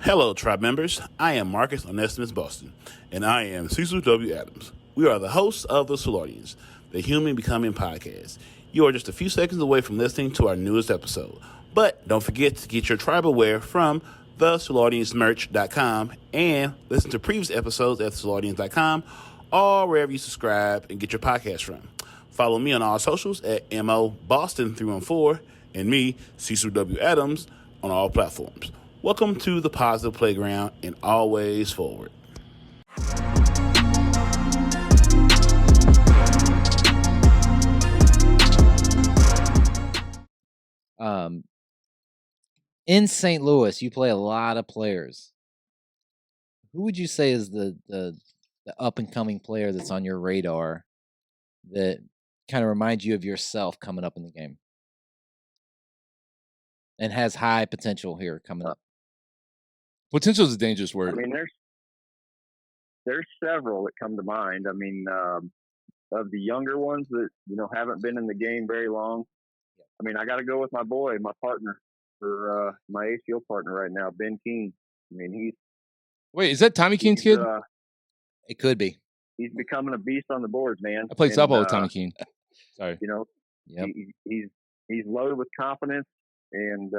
Hello, tribe members. I am Marcus Onesimus Boston, and I am Cecil W. Adams. We are the hosts of the Solarians, the Human Becoming Podcast. You are just a few seconds away from listening to our newest episode. But don't forget to get your tribal wear from thesolariansmerch.com and listen to previous episodes at thesolarians.com or wherever you subscribe and get your podcast from. Follow me on all socials at MOBoston314 and me, Cecil W. Adams, on all platforms. Welcome to the Positive Playground and always forward. In St. Louis, you play a lot of players. Who would you say is the up and coming player that's on your radar that kind of reminds you of yourself coming up in the game and has high potential here coming up? Potential is a dangerous word. I mean, there's several that come to mind. I mean, of the younger ones that haven't been in the game very long. I mean, I got to go with my boy, my partner, for my ACO partner right now, Ben Keene. I mean, Wait, is that Tommy Keene's kid? It could be. He's becoming a beast on the boards, man. I played softball with Tommy Keene. Sorry. Yep. He's loaded with confidence, and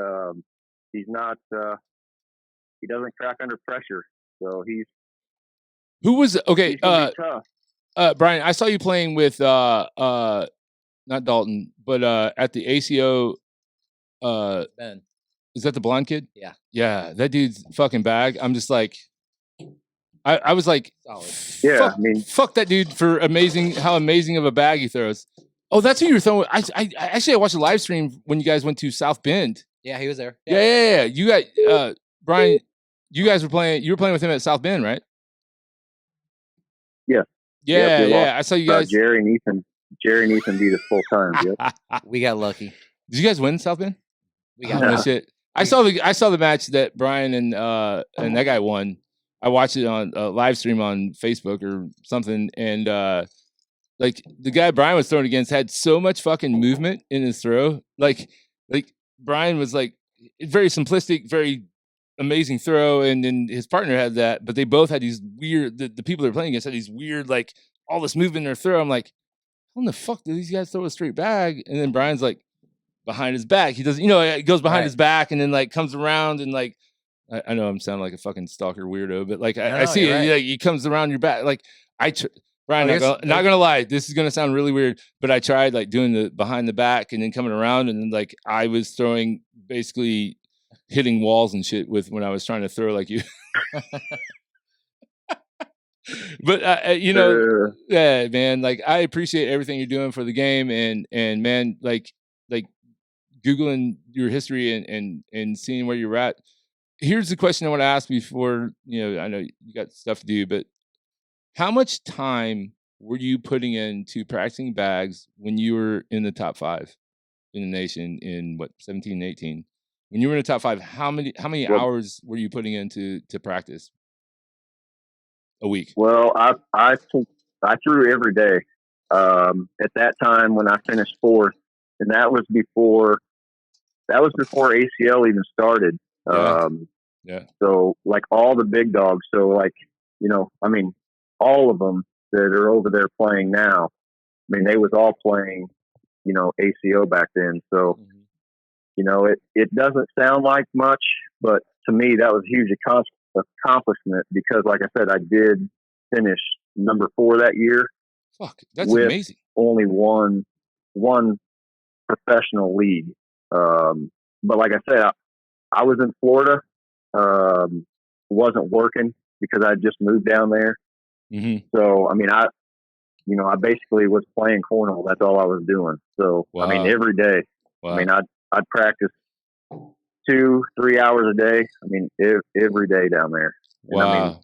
he's not. He doesn't crack under pressure, so he's. Who was okay? He's gonna be tough. Brian, I saw you playing with not Dalton, but at the ACO. Ben. Is that the blonde kid? Yeah. Yeah, that dude's fucking bag. I'm just like, I was like, Solid. Yeah, I mean, fuck that dude for how amazing of a bag he throws. Oh, that's who you were throwing. I actually watched a live stream when you guys went to South Bend. Yeah, he was there. Yeah. You got Brian. You guys were playing. You were playing with him at South Bend, right? Yeah. Yeah. I saw you guys. Jerry and Ethan beat us full time. Yep. We got lucky. Did you guys win South Bend? We got no shit. I saw the match that Brian and that guy won. I watched it on a live stream on Facebook or something, and like the guy Brian was throwing against had so much fucking movement in his throw. Like Brian was like very simplistic, very amazing throw, and then his partner had that, but they both had these weird. The people they're playing against had these weird, like all this movement in their throw. I'm like, how in the fuck do these guys throw a straight bag? And then Brian's like, behind his back. He doesn't, it goes behind his back and then like comes around and like, I know I'm sounding like a fucking stalker weirdo, but like I see it. Right. Like, he comes around your back. Like Brian, not gonna lie, this is gonna sound really weird, but I tried like doing the behind the back and then coming around and then like I was throwing, basically hitting walls and shit with when I was trying to throw like you. But yeah, man, like I appreciate everything you're doing for the game and man, like Googling your history and seeing where you're at. Here's the question I want to ask before, I know you got stuff to do, but how much time were you putting into practicing bags when you were in the top 5 in the nation in 17, 18? When you were in the top 5, how many hours were you putting into practice a week? Well, I threw every day. At that time when I finished 4th, and that was before ACL even started. Yeah. So like all the big dogs. So like, I mean, all of them that are over there playing now, I mean, they was all playing, ACO back then. So, it doesn't sound like much, but to me, that was a huge accomplishment because like I said, I did finish number 4 that year. Fuck, that's amazing. Only one professional league. But like I said, I was in Florida, wasn't working because I just moved down there. Mm-hmm. So, I mean, I basically was playing cornhole. That's all I was doing. So, wow. I mean, every day, I mean, I'd practice 2-3 hours a day. I mean, every day down there. And wow. I mean,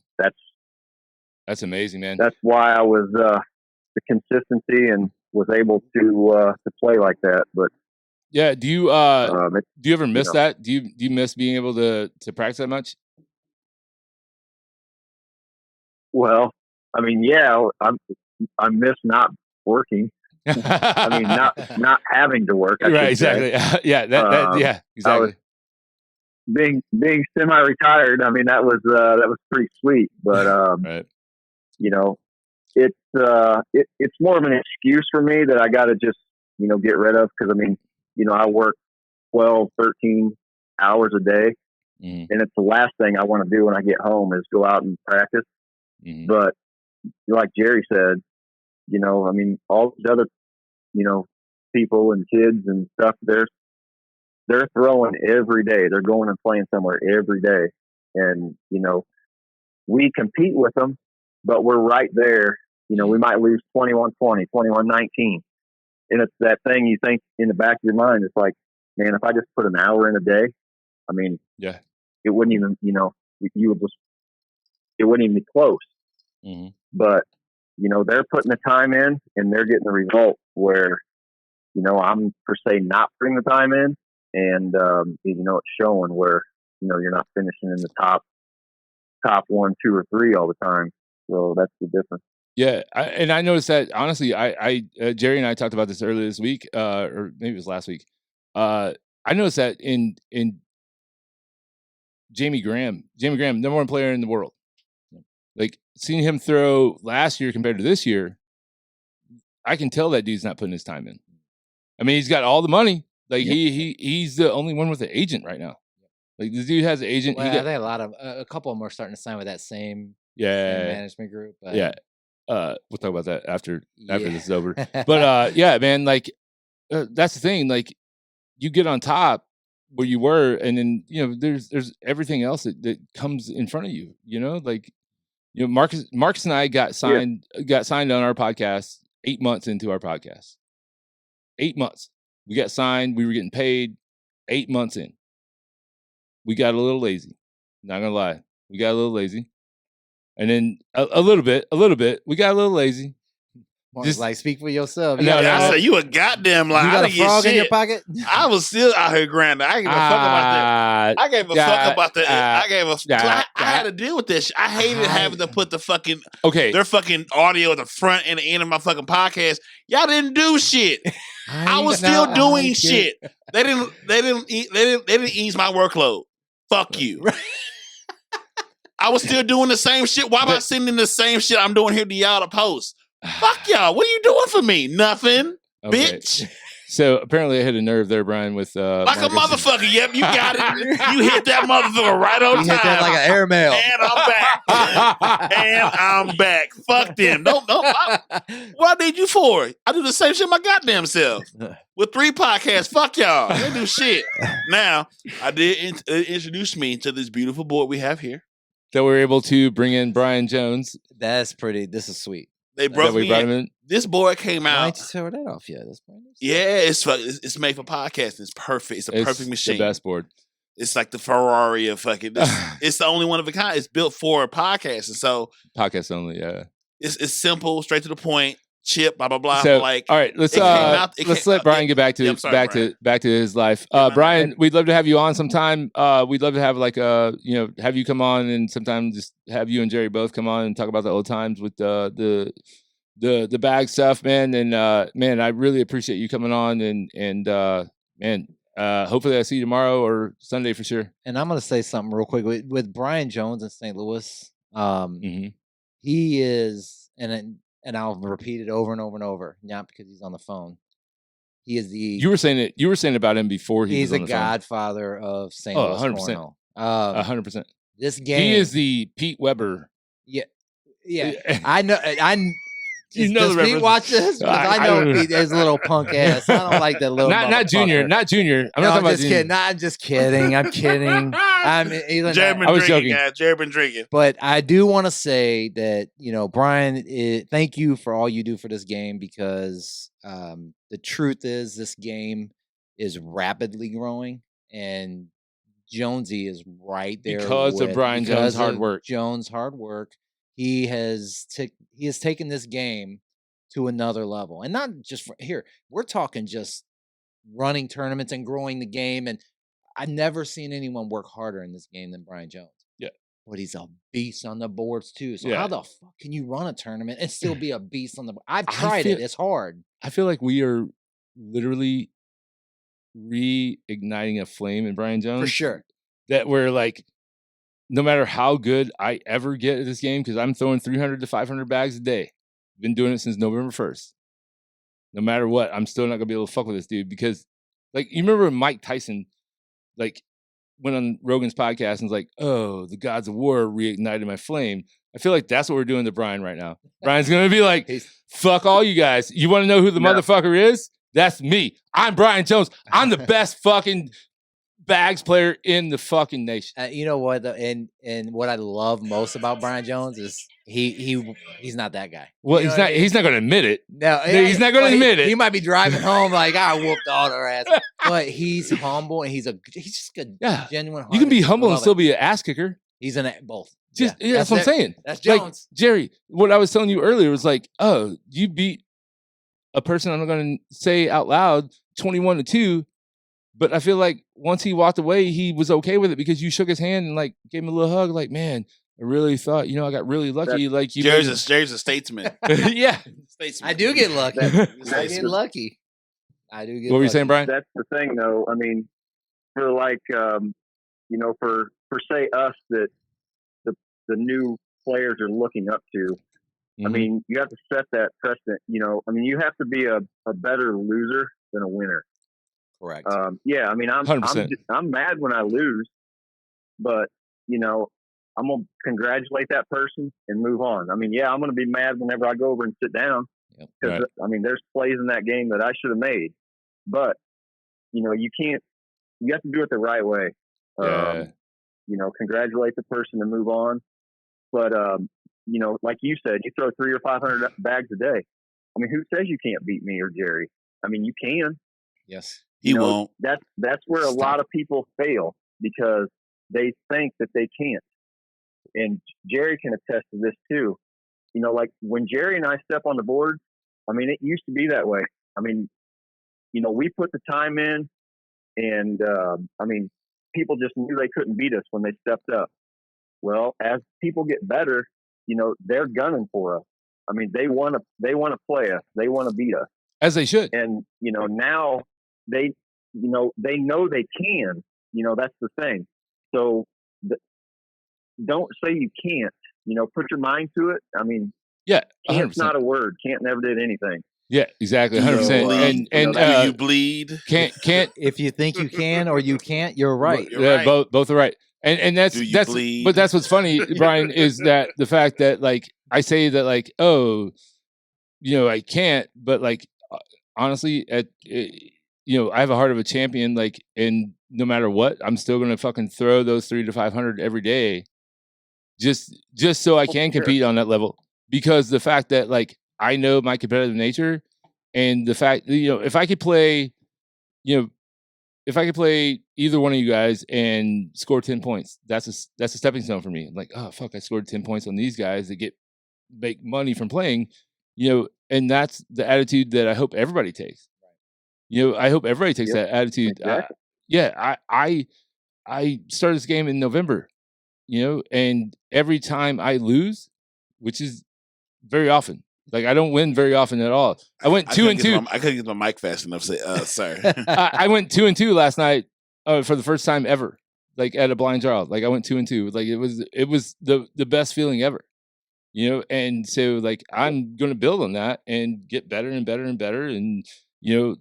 that's amazing, man. That's why I was, the consistency and was able to play like that. But yeah, do you ever miss that? Do you miss being able to practice that much? Well, I mean, yeah, I miss not working. I mean, not having to work. Right, exactly. Yeah, yeah, exactly. being semi-retired, I mean, that was pretty sweet. But Right. you know, it's more of an excuse for me that I got to just get rid of, because I mean, I work 12, 13 hours a day, Mhm. and it's the last thing I want to do when I get home is go out and practice. Mhm. But like Jerry said, I mean, all these other people and kids and stuff, they're throwing every day. They're going and playing somewhere every day, and we compete with them, but we're right there. We might lose 21-20, 21-19. And it's that thing you think in the back of your mind. It's like, man, if I just put an hour in a day, I mean, Yeah. it wouldn't even, you would just, it wouldn't even be close. Mm-hmm. But, they're putting the time in and they're getting the result where, I'm per se not putting the time in, and, it's showing where, you're not finishing in the top 1, 2, or 3 all the time. So that's the difference. Yeah, I noticed that, honestly. Jerry and I talked about this earlier this week, or maybe it was last week. I noticed that in Jamie Graham, number one player in the world. Like, seeing him throw last year compared to this year, I can tell that dude's not putting his time in. I mean, he's got all the money. Like, he's the only one with an agent right now. Like, this dude has an agent. Well, I think a couple of them are starting to sign with that same management group. But yeah. We'll talk about that after this is over. But yeah, man, like, that's the thing. Like, you get on top where you were, and then there's everything else that comes in front of you. Like, Marcus and I got signed on our podcast 8 months into our podcast. 8 months. We got signed. We were getting paid 8 months in. We got a little lazy. Not gonna lie, we got a little lazy. And then a little bit, we got a little lazy. Just like, speak for yourself. I say you a goddamn lie. You got a frog in your pocket? I was still out here grinding. I gave a fuck about that. I gave a fuck about that. I had to deal with this. I hated having to put the fucking their fucking audio at the front and the end of my fucking podcast. Y'all didn't do shit. I was still doing shit. They didn't ease my workload. Fuck you. I was still doing the same shit. Why am I sending the same shit I'm doing here to y'all to post? Fuck y'all. What are you doing for me? Nothing, bitch. So apparently I hit a nerve there, Brian, with like Marcus. A motherfucker. Yep, you got it. You hit that motherfucker right on time. You hit that like an airmail. And I'm back. Fuck them. Don't. What I need you for? I do the same shit my goddamn self. With 3 podcasts. Fuck y'all. They do shit. Now, I did introduce me to this beautiful board we have here. That we're able to bring in Brian Jones. That's pretty. This is sweet. They brought me in. This board came out. Why didn't you tear that off yet? It's made for podcasting. It's perfect. It's a perfect machine. The best board. It's like the Ferrari of fucking. It's the only one of a kind. It's built for podcasting. So podcast only. Yeah. It's simple, straight to the point. Chip, blah blah blah. So, like, all right, let's let Brian get back to back to his life. Brian, we'd love to have you on sometime. We'd love to have have you come on, and sometime just have you and Jerry both come on and talk about the old times with the bag stuff, man. And man, I really appreciate you coming on, and man, hopefully I see you tomorrow or Sunday for sure. And I'm gonna say something real quick with Brian Jones in St. Louis. He is and I'll repeat it over and over and over, not because he's on the phone. He is the. You were saying about him before he's was on the the godfather of St. Louis. 100%. 100%. This game. He is the Pete Weber. Yeah. I know. Does Pete watch this? I know Pete is a little punk ass. I don't like that little. Not Junior. Not Junior. I'm just kidding. I'm just kidding. I'm kidding. I was joking. Jerry been drinking. But I do want to say that Brian, thank you for all you do for this game, because the truth is this game is rapidly growing, and Jonesy is right there because of Brian Jones' hard work. Jones' hard work. He has taken this game to another level, and not just here. We're talking just running tournaments and growing the game. And I've never seen anyone work harder in this game than Brian Jones. Yeah, but he's a beast on the boards too. So how the fuck can you run a tournament and still be a beast on the board? I've tried it. It's hard. I feel like we are literally reigniting a flame in Brian Jones. For sure. that where like no matter how good I ever get at this game, because I'm throwing 300 to 500 bags a day. Been doing it since November 1st. No matter what, I'm still not gonna be able to fuck with this dude because, like, you remember when Mike Tyson, like, went on Rogan's podcast and was like, "Oh, the gods of war reignited my flame." I feel like that's what we're doing to Brian right now. Brian's gonna be like, "Fuck all you guys. You want to know who the motherfucker is? That's me. I'm Brian Jones. I'm the best fucking bags player in the fucking nation." You know what? And what I love most about Brian Jones is he's not that guy. Well, You know what I mean? he's not going to admit it. No, He's not going to admit it. He might be driving home like, I whooped all their ass. But he's humble and he's just a genuine. You can be humble and still it. be an ass kicker. He's in both. Just, that's what I'm saying. That's Jones. Like, Jerry, what I was telling you earlier was like, oh, you beat a person I'm not going to say out loud 21-2. But I feel like once he walked away, he was okay with it because you shook his hand and like gave him a little hug. Like, man, I really thought, I got really lucky. Like you, Jerry's a statesman. Yeah, statesman. I do get lucky. I get lucky. I do get. What were you saying, Brian? That's the thing, though. I mean, for like, for say us that the new players are looking up to. Mm-hmm. I mean, you have to set that precedent. I mean, you have to be a better loser than a winner. Correct. Yeah, I mean, I'm mad when I lose, but I'm gonna congratulate that person and move on. I mean, yeah, I'm gonna be mad whenever I go over and sit down because I mean, there's plays in that game that I should have made, but you can't. You have to do it the right way. Congratulate the person and move on. But like you said, you throw 300 or 500 bags a day. I mean, who says you can't beat me or Jerry? I mean, you can. Yes. He won't. That's where a lot of people fail because they think that they can't. And Jerry can attest to this too. Like when Jerry and I step on the board, I mean, it used to be that way. I mean, we put the time in and, I mean, people just knew they couldn't beat us when they stepped up. Well, as people get better, they're gunning for us. I mean, they want to play us. They want to beat us. As they should. And, now they know they can, that's the thing. So don't say you can't, put your mind to it. I mean, yeah, 100%. Can't's not a word. Can't never did anything. Yeah, exactly. 100%. And do you bleed? Can't. If you think you can or you can't, you're right. You're right. Both are right. And that's bleed? But that's what's funny, Brian, is that the fact that like I say that like, oh, I can't, but like honestly, I have a heart of a champion. Like, and no matter what, I'm still gonna fucking throw those 300 to 500 every day, just so I can compete on that level. Because the fact that like I know my competitive nature, and the fact if I could play, if I could play either one of you guys and score 10 points, that's a stepping stone for me. I'm like, oh fuck, I scored 10 points on these guys that make money from playing, and that's the attitude that I hope everybody takes. I hope everybody takes that attitude. Exactly. I started this game in November, and every time I lose, which is very often, like I don't win very often at all. I went 2-2. I couldn't get my mic fast enough. Sorry. I went 2-2 last night for the first time ever, like at a blind draw. Like I went 2-2. Like it was the best feeling ever, And so like I'm going to build on that and get better and better and better. And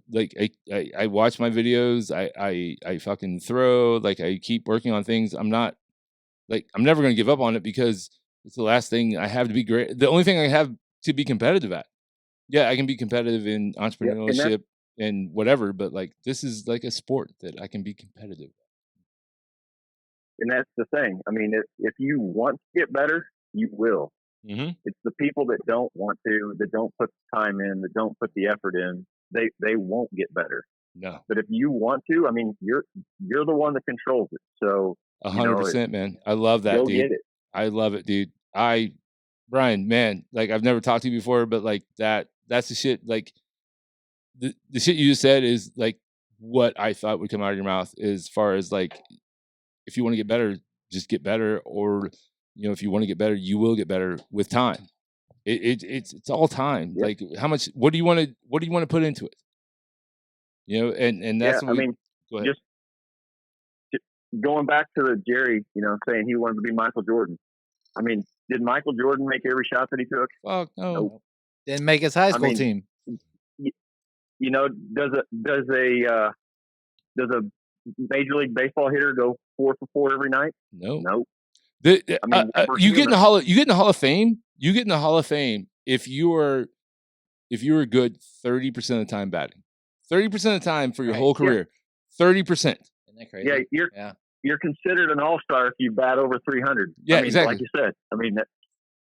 like I watch my videos. I fucking throw. Like I keep working on things. I'm never going to give up on it because it's the last thing I have to be great. The only thing I have to be competitive at. Yeah, I can be competitive in entrepreneurship and whatever, but like this is like a sport that I can be competitive. And that's the thing. I mean, if you want to get better, you will. Mm-hmm. It's the people that don't want to, that don't put the time in, that don't put the effort in, they won't get better. No. But if you want to, I mean, you're the one that controls it. So 100%, man. I love that, dude. Get it. I love it, dude. Brian, man, like I've never talked to you before, but like that's the shit. Like the shit you just said is like what I thought would come out of your mouth as far as like, if you want to get better, just get better. Or, if you want to get better, you will get better with time. It's all time. Yep. Like how much, what do you want to put into it? And that's, go ahead. going back to the Jerry, saying he wanted to be Michael Jordan. I mean, did Michael Jordan make every shot that he took? Fuck no. Nope. Didn't make his high school team. Does a Major League Baseball hitter go 4 for 4 every night? No. Nope. You get in the Hall of Fame. You get in the Hall of Fame if you were good 30% of the time batting, 30% of the time for your whole career, 30%. Isn't that crazy? Yeah, you're considered an all-star if you bat over 300. Yeah, exactly. Like you said.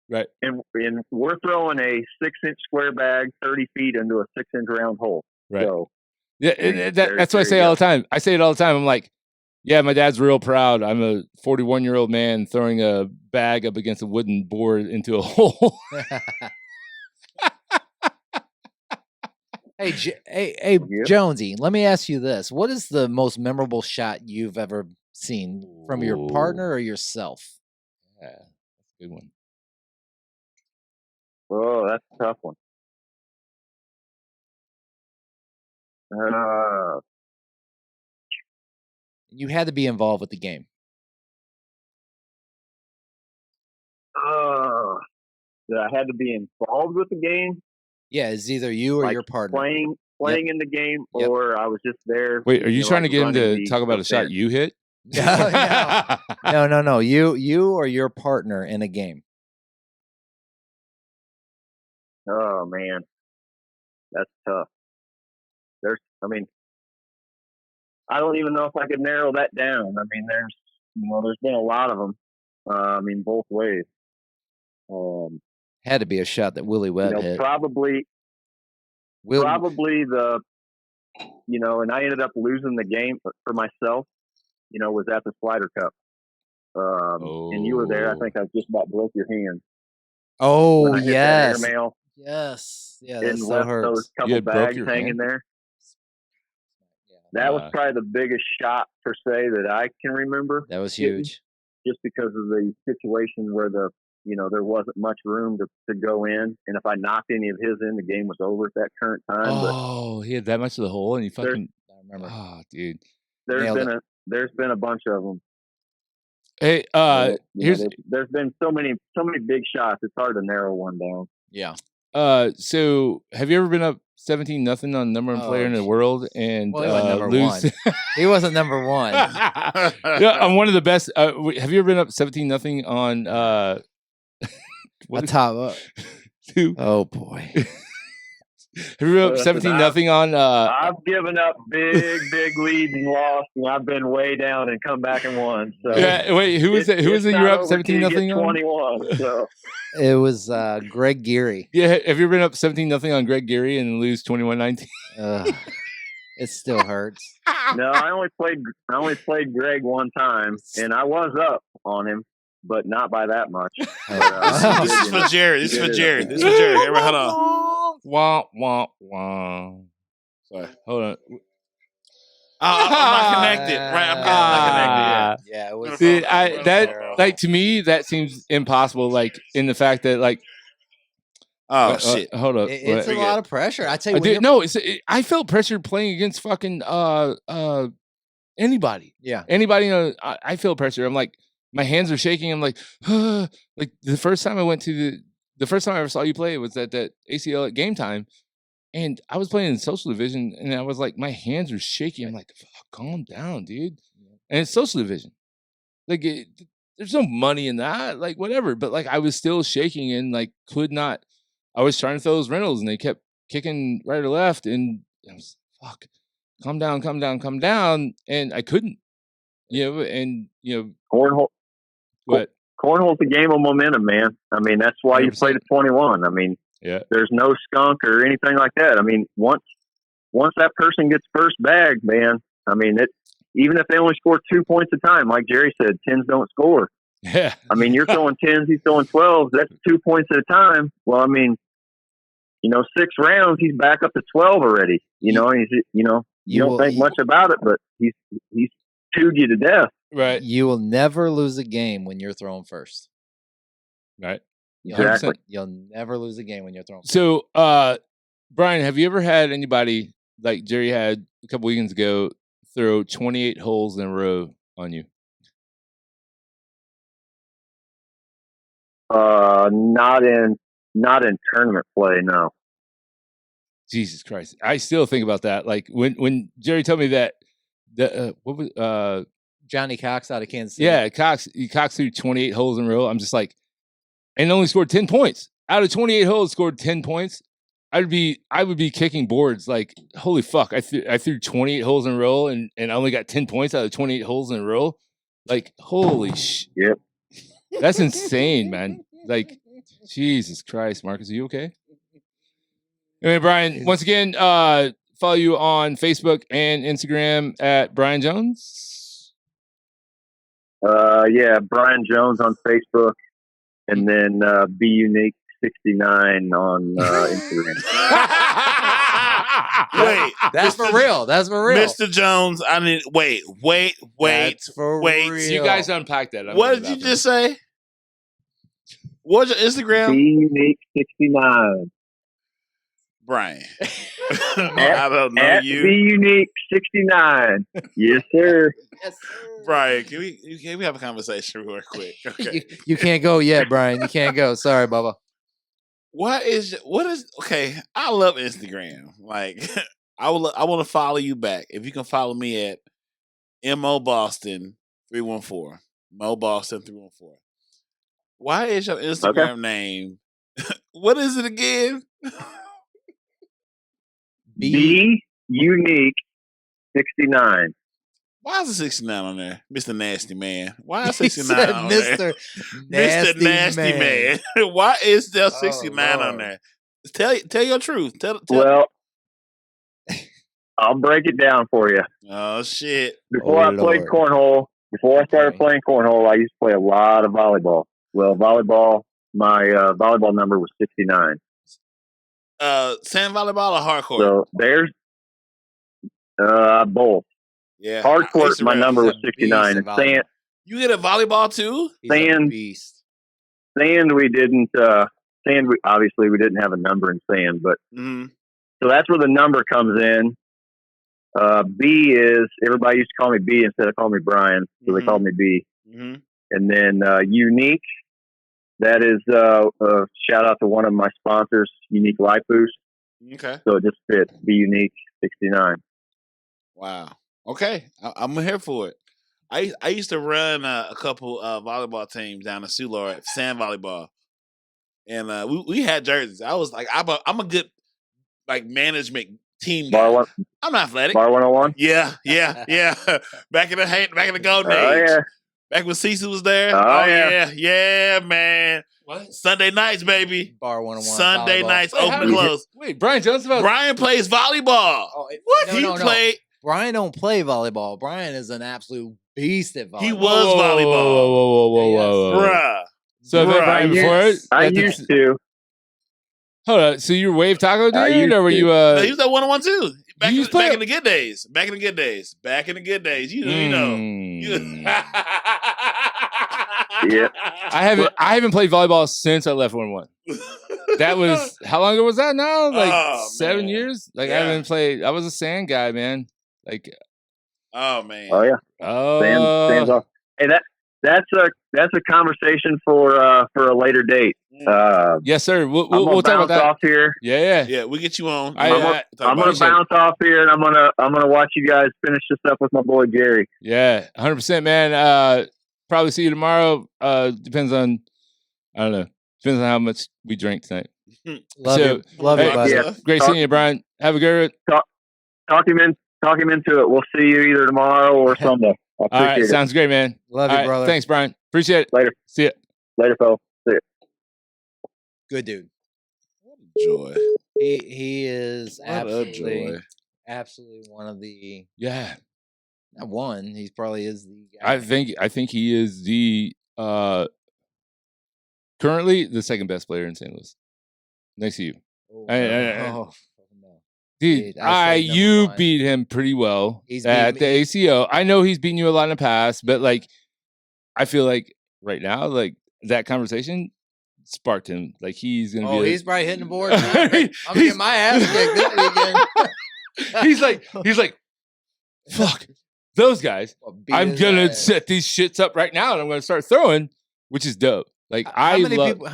Right. And we're throwing a 6-inch square bag 30 feet into a 6-inch round hole. Right. So, yeah, that's what I say all the time. I say it all the time. I'm like, yeah, my dad's real proud. I'm a 41-year-old man throwing a bag up against a wooden board into a hole. Hey, Jonesy, let me ask you this. What is the most memorable shot you've ever seen from your partner or yourself? Yeah, that's a good one. Oh, that's a tough one. You had to be involved with the game. That I had to be involved with the game? Yeah, it's either you or your partner. Playing in the game, or I was just there. Wait, are you trying to get him to talk about a shot you hit? No. You or your partner in a game. Oh man, that's tough. I don't even know if I could narrow that down. There's been a lot of them. Both ways. Had to be a shot that Willie Webb hit. Probably the, and I ended up losing the game for myself. Was at the Slider Cup. And you were there. I think I just about broke your hand. Oh, yes. Yes. Yeah, and that left hurts. those couple bags hanging there. That was probably the biggest shot per se that I can remember. That was huge. Just because of the situation where there wasn't much room to go in, and if I knocked any of his in, the game was over at that current time. Oh, he had that much of the hole, and he fucking. I remember. Oh, dude. There's been a bunch of them. Hey, there's been so many big shots. It's hard to narrow one down. Yeah. So have you ever been up 17-0 on number one player in the world and he wasn't number lose? One. He wasn't number one. Yeah, I'm one of the best. Have you ever been up 17-0 on top? Oh boy. Have you been up 17-0 on? I've given up big leads and lost, and I've been way down and come back and won. So yeah, wait, who was it? Who was it? You're up 17-0 on? 21. So it was Greg Geary. Yeah, have you ever been up 17-0 on Greg Geary and lose 21-19? It still hurts. No, I only played Greg one time, and I was up on him, but not by that much. This is for Jared. This is for Jared. Everybody, hold on. Wah, wah, wah. Sorry. Hold on. I'm not connected. Right, I'm not connected. Yeah, it was. See, that to me that seems impossible. Like in the fact that shit. Hold up. It's a lot of pressure. I tell you. I felt pressure playing against fucking anybody. Yeah. Anybody. I feel pressure. I'm like, my hands are shaking. I'm like, like the first time I ever saw you play was at that ACL at game time. And I was playing in social division, and I was like, my hands are shaking. I'm like, calm down, dude. And it's social division. Like, there's no money in that. Like, whatever. But, like, I was still shaking and, like, could not. I was trying to throw those rentals, and they kept kicking right or left. And I was, calm down. And I couldn't. Cornhole. What? Cornhole's a game of momentum, man. That's why 100%. You played at 21. Yeah. There's no skunk or anything like that. Once that person gets first bag, man, even if they only score 2 points a time, like Jerry said, 10s don't score. Yeah. You're throwing 10s, he's throwing 12s. That's 2 points at a time. Well, 6 rounds, he's back up to 12 already. You don't think much about it, but he's chewed you to death. Right. You will never lose a game when you're throwing first. Right. Exactly. You'll never lose a game when you're throwing first. So, Brian, have you ever had anybody like Jerry had a couple weekends ago throw 28 holes in a row on you? Not in tournament play. No. Jesus Christ. I still think about that. Like when Jerry told me that what was Johnny Cox out of Kansas City. yeah, Cox threw 28 holes in a row. I'm just like, and only scored 10 points. Out of 28 holes, scored 10 points. I would be kicking boards like, holy fuck. I threw 28 holes in a row and I only got 10 points out of 28 holes in a row. Like, holy shit. Yep. That's insane, man. Like, Jesus Christ, Marcus, are you okay? Anyway, Brian, once again, follow you on Facebook and Instagram at Brian Jones. Yeah, Brian Jones on Facebook, and then Be Unique 69 on Instagram. Wait, That's for real. That's for real. Mr. Jones. I need wait. That's for wait. real. So you guys unpack that. What did you just say? What's your Instagram? Be Unique 69. Brian. I don't know At you. Be Unique 69. Yes, sir. Yes, sir. Brian, can we have a conversation real quick? Okay. You can't go yet, Brian. You can't go. Sorry, Bubba. What is okay? I love Instagram. Like I want to follow you back. If you can follow me at Mo Boston 314. Mo Boston 314. Why is your Instagram name? What is it again? Be Unique 69. Why is it 69 on there? Mr. Nasty Man. Why is He 69 said on there? Mr. Mr. Nasty Man. Why is there 69 on Lord. there? Tell your truth. Tell. Well, I'll break it down for you. Oh shit. Before I played cornhole, before I started playing cornhole, I used to play a lot of volleyball. Well, volleyball, my volleyball number was 69. Sand volleyball or hardcore? So there's both. Yeah. Hardcourt, my number was He's a 69. beast And at sand, You get a volleyball too? He's a Sand. beast. sand, we didn't. Sand, obviously, we didn't have a number in sand, but Mm-hmm. so that's where the number comes in. B is, everybody used to call me B instead of calling me Brian, so they called me B. Mm-hmm. And then Unique, that is a shout out to one of my sponsors, Unique Life Boost. Okay. So it just fits, Be Unique 69. Wow. Okay. I'm here for it. I used to run a couple volleyball teams down in Soulard, sand volleyball, and we had jerseys. I was like, I'm a good like management team guy. I'm athletic. Bar 101? Yeah. back in the golden age. Yeah. Back when Cecil was there. Yeah, man. What? Sunday nights, baby. Bar 101. Sunday volleyball. nights, Wait, open how and did you- close. Wait, Brian Jones about Brian plays volleyball. Oh, What? No, He no. played. Brian don't play volleyball. Brian is an absolute beast at volleyball. He was volleyball. Whoa. Bruh. So I've met Brian before. I used to. Hold on. So you were Wave Taco I dude, used or were to. you? No, he was at 101 too. Back You in used to play- the good days. Back in the good days. You know. Yeah. I haven't played volleyball since I left 101. That was how long ago was that now? Like Oh, 7 man. years? Like Yeah. I haven't played. I was a sand guy, man. Like Oh man. Oh, yeah. Sand's off. Hey, that's a conversation for a later date. yes, sir. We'll I'm talk gonna about that. off here. Yeah. Yeah, we get you on. I- I'm gonna bounce off here, and I'm gonna watch you guys finish this up with my boy Jerry. Yeah, 100%, man. Probably see you tomorrow. Depends on, I don't know. Depends on how much we drink tonight. Love So, you. Love hey, you, buddy. yeah. Great seeing you, Brian. Have a good one. Talk him into it. We'll see you either tomorrow or Sunday. I All appreciate right, it. sounds great, man. Love All you, right, brother. Thanks, Brian. Appreciate it. Later. See ya. Later, fellas. See ya. Good dude. Joy. He is What a joy. absolutely one of the Yeah, not one. He probably is the guy. I think he is the currently the second best player in St. Louis. Next to you, Oh, no. no. dude. Dude, I say number You one. beat him pretty well He's at beat the me- ACO. I know he's beaten you a lot in the past, but like, I feel like right now, like that conversation sparked him. Like he's gonna Oh, be. he's probably hitting the board. I'm gonna get my ass kicked this weekend. he's like, fuck. those guys, Beat I'm his gonna ass. set these shits up right now, and I'm gonna start throwing, which is dope. Like How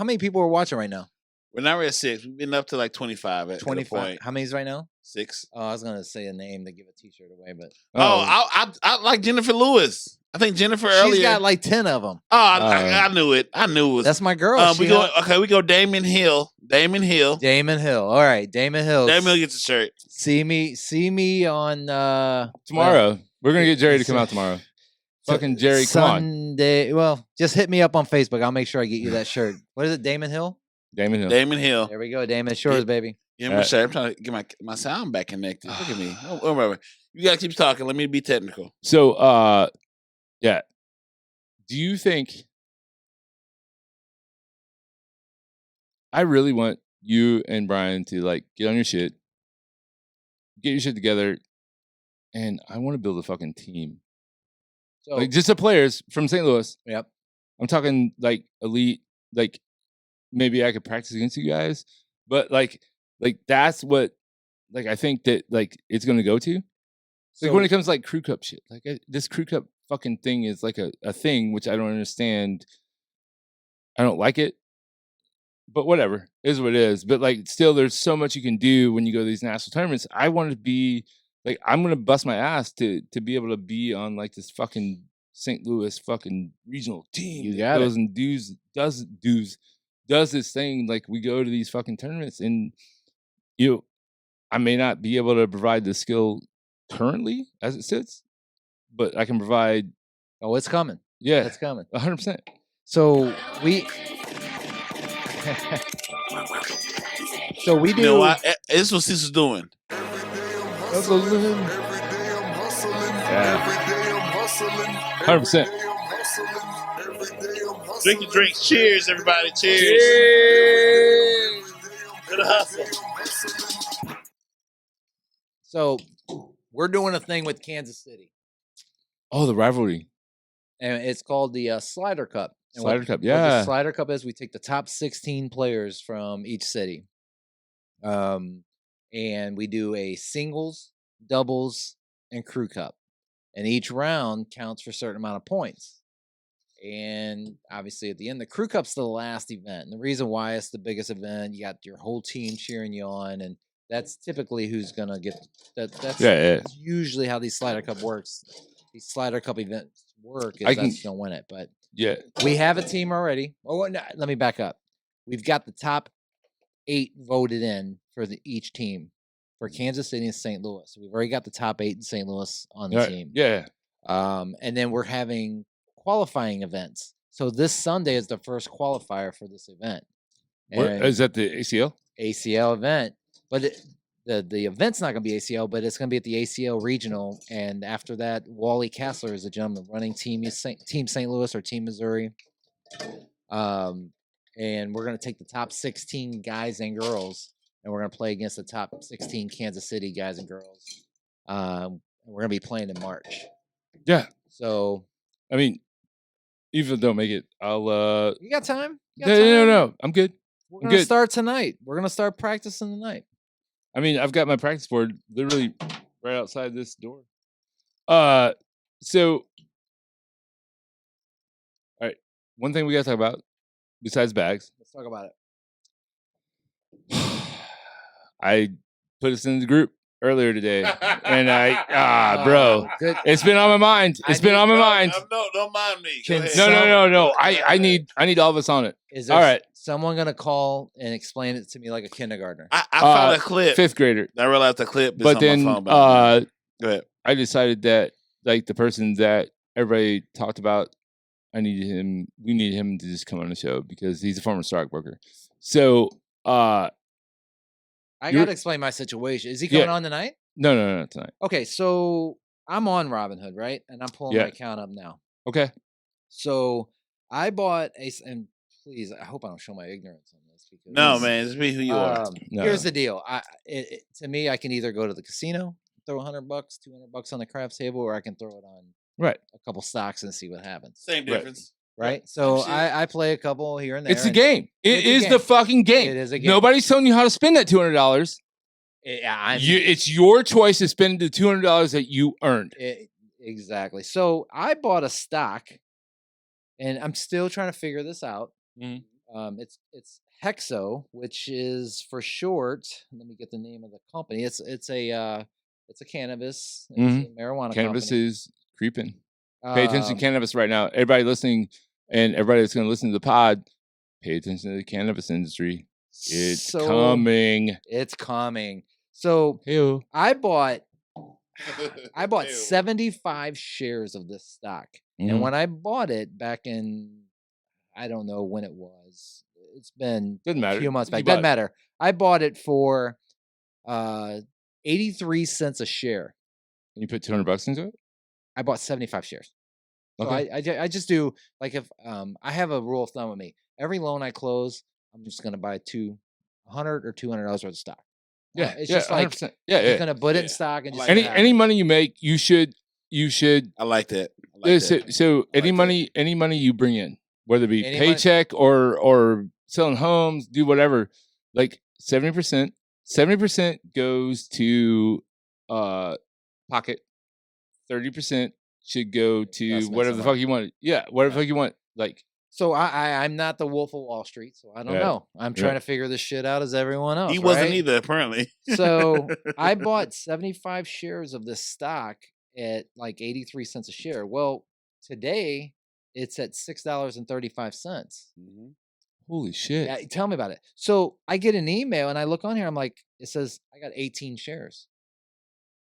many people are watching right now? We're now at 6. We've been up to like 25 at 25. point. How many's right now? 6. Oh, I was gonna say a name to give a T-shirt away, but I like Jennifer Lewis. I think Jennifer earlier. she's got like 10 of them. Oh, I knew it. I knew it was. That's my girl. We go Damon Hill. Damon Hill. All right, Damon Hill. Damon Hill gets a shirt. See me on tomorrow. We're gonna get Jerry to come out tomorrow. Fucking Jerry, come on. Sunday. Well, just hit me up on Facebook. I'll make sure I get you that shirt. What is it, Damon Hill? Damon Hill. Damon Hill. There we go, Damon Shores, baby. Yeah, I'm trying to get my sound back connected. Look at me. Oh, wait. You gotta keep talking. Let me be technical. So, yeah. Do you think I really want you and Brian to like get on your shit, get your shit together, and I want to build a fucking team. So Like just the players from St. Louis. Yep. I'm talking like elite, like maybe I could practice against you guys, but like that's what like I think that like it's gonna go to. Like when it comes to like crew cup shit, like this crew cup fucking thing is like a thing which I don't understand. I don't like it, but whatever, it is what it is. But like still, there's so much you can do when you go to these national tournaments. I want to be like I'm gonna bust my ass to be able to be on like this fucking St. Louis fucking regional team. You got goes it. and does this thing. Like we go to these fucking tournaments, and I may not be able to provide the skill currently as it sits, but I can provide. Oh, it's coming. Yeah, It's coming. 100%. So we do. You know what? This is what Cecil's doing. Yeah. 100%. Drink your drinks. Cheers, everybody. Cheers. To the hustle. So we're doing a thing with Kansas City, Oh, the rivalry. and it's called the Slider Cup. And Slider Cup, What the yeah. Slider Cup is we take the top 16 players from each city, and we do a singles, doubles, and crew cup, and each round counts for a certain amount of points. And obviously, at the end, the crew cup's the last event. And the reason why it's the biggest event, you got your whole team cheering you on, and that's typically who's gonna get that. That's usually how these Slider Cup works. These Slider Cup events work is that's gonna win it. But Yeah. we have a team already. Oh, no, let me back up. We've got the top 8 voted in for each team for Kansas City and St. Louis. So we've already got the top 8 in St. Louis on the team. Yeah. And then we're having qualifying events. So this Sunday is the first qualifier for this event. And Is that the ACL? ACL event, but the event's not going to be ACL, but it's going to be at the ACL regional. And after that, Wally Kassler is the gentleman running Team St. Louis or Team Missouri. And we're going to take the top 16 guys and girls, and we're going to play against the top 16 Kansas City guys and girls. And we're going to be playing in March. Yeah. So, I mean, even if I don't make it, I'll. You got time? No. I'm good. We're going to start tonight. We're going to start practicing tonight. I mean, I've got my practice board literally right outside this door. So, all right. One thing we got to talk about besides bags. Let's talk about it. I put us in the group earlier today, and bro, it's been on my mind. It's been on my mind. No, don't mind me. No. I need all of us on it. Is there all right? Someone gonna call and explain it to me like a kindergartner? I found a clip. 5th grader. I realized the clip. But then, go ahead. I decided that like the person that everybody talked about, we needed him to just come on the show because he's a former stockbroker. So, I gotta explain my situation. Is he coming on tonight? No, tonight. Okay, so I'm on Robinhood, right? And I'm pulling my account up now. Okay. So I bought and please, I hope I don't show my ignorance on this. Because no, man, just be who you are. Here's the deal. To me, I can either go to the casino, throw $100, $200 on the craps table, or I can throw it on a couple stocks and see what happens. Same difference. Right? So I play a couple here and there. It's a game. It is the fucking game. It is a game. Nobody's telling you how to spend that $200. Yeah, it's your choice to spend the $200 that you earned. Exactly. So I bought a stock, and I'm still trying to figure this out. Mhm. It's Hexo, which is for short. Let me get the name of the company. It's a cannabis, it's Mhm. a marijuana Cannabis company. is creeping. Pay attention to Um, cannabis right now. Everybody listening and everybody that's going to listen to the pod, pay attention to the cannabis industry. It's so coming. It's coming. So Hey-o. I bought 75 shares of this stock. And Mhm. when I bought it back in, I don't know when it was. It's been Doesn't a matter. few months You back. bought Doesn't it. matter. I bought it for 83 cents a share. And you put $200 into it? I bought 75 shares. So Okay. I just do, like, if I have a rule of thumb with me. Every loan I close, I'm just gonna buy $100 or $200 worth of stock. Yeah. It's yeah, just like 100%. I'm Yeah. just gonna put it in Yeah. stock and I just like see that. what Any happens. money you make, you should I like that. I like that. so I any like that. money you bring in, whether it be Any money- paycheck or selling homes, do whatever, like 70% goes to pocket, 30% should go to Investments whatever and the fuck money. you want. Yeah, whatever the fuck you want. Like, So I'm not the Wolf of Wall Street, so I don't Yeah. know. I'm trying to figure this shit out as everyone else. He wasn't right? either, apparently. So I bought 75 shares of this stock at like 83 cents a share. Well, today it's at $6.35. Mhm. holy shit. Yeah, tell me about it. So I get an email and I look on here. I'm like, it says I got 18 shares.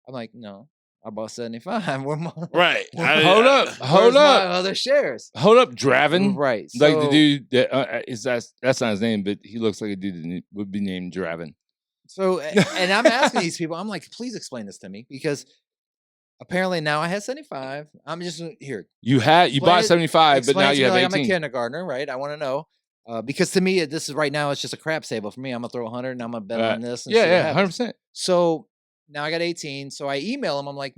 I'm like, no, I bought 75. Where my, Right. Hold up. where's Hold my up. other shares? Hold up, Draven. Right. Like the so- dude that that's not his name, but he looks like a dude that would be named Draven. So, and I'm asking these people, I'm like, please explain this to me, because apparently now I had 75. I'm just here. You Explain bought it- 75, but explain now it to you me have like 18. I'm a kindergartner, right? I want to know. Because to me, this is right now, it's just a crap table for me. I'm gonna throw 100 and I'm gonna bet on this. And see what Yeah, happens. 100%. So now I got 18. So I email them. I'm like,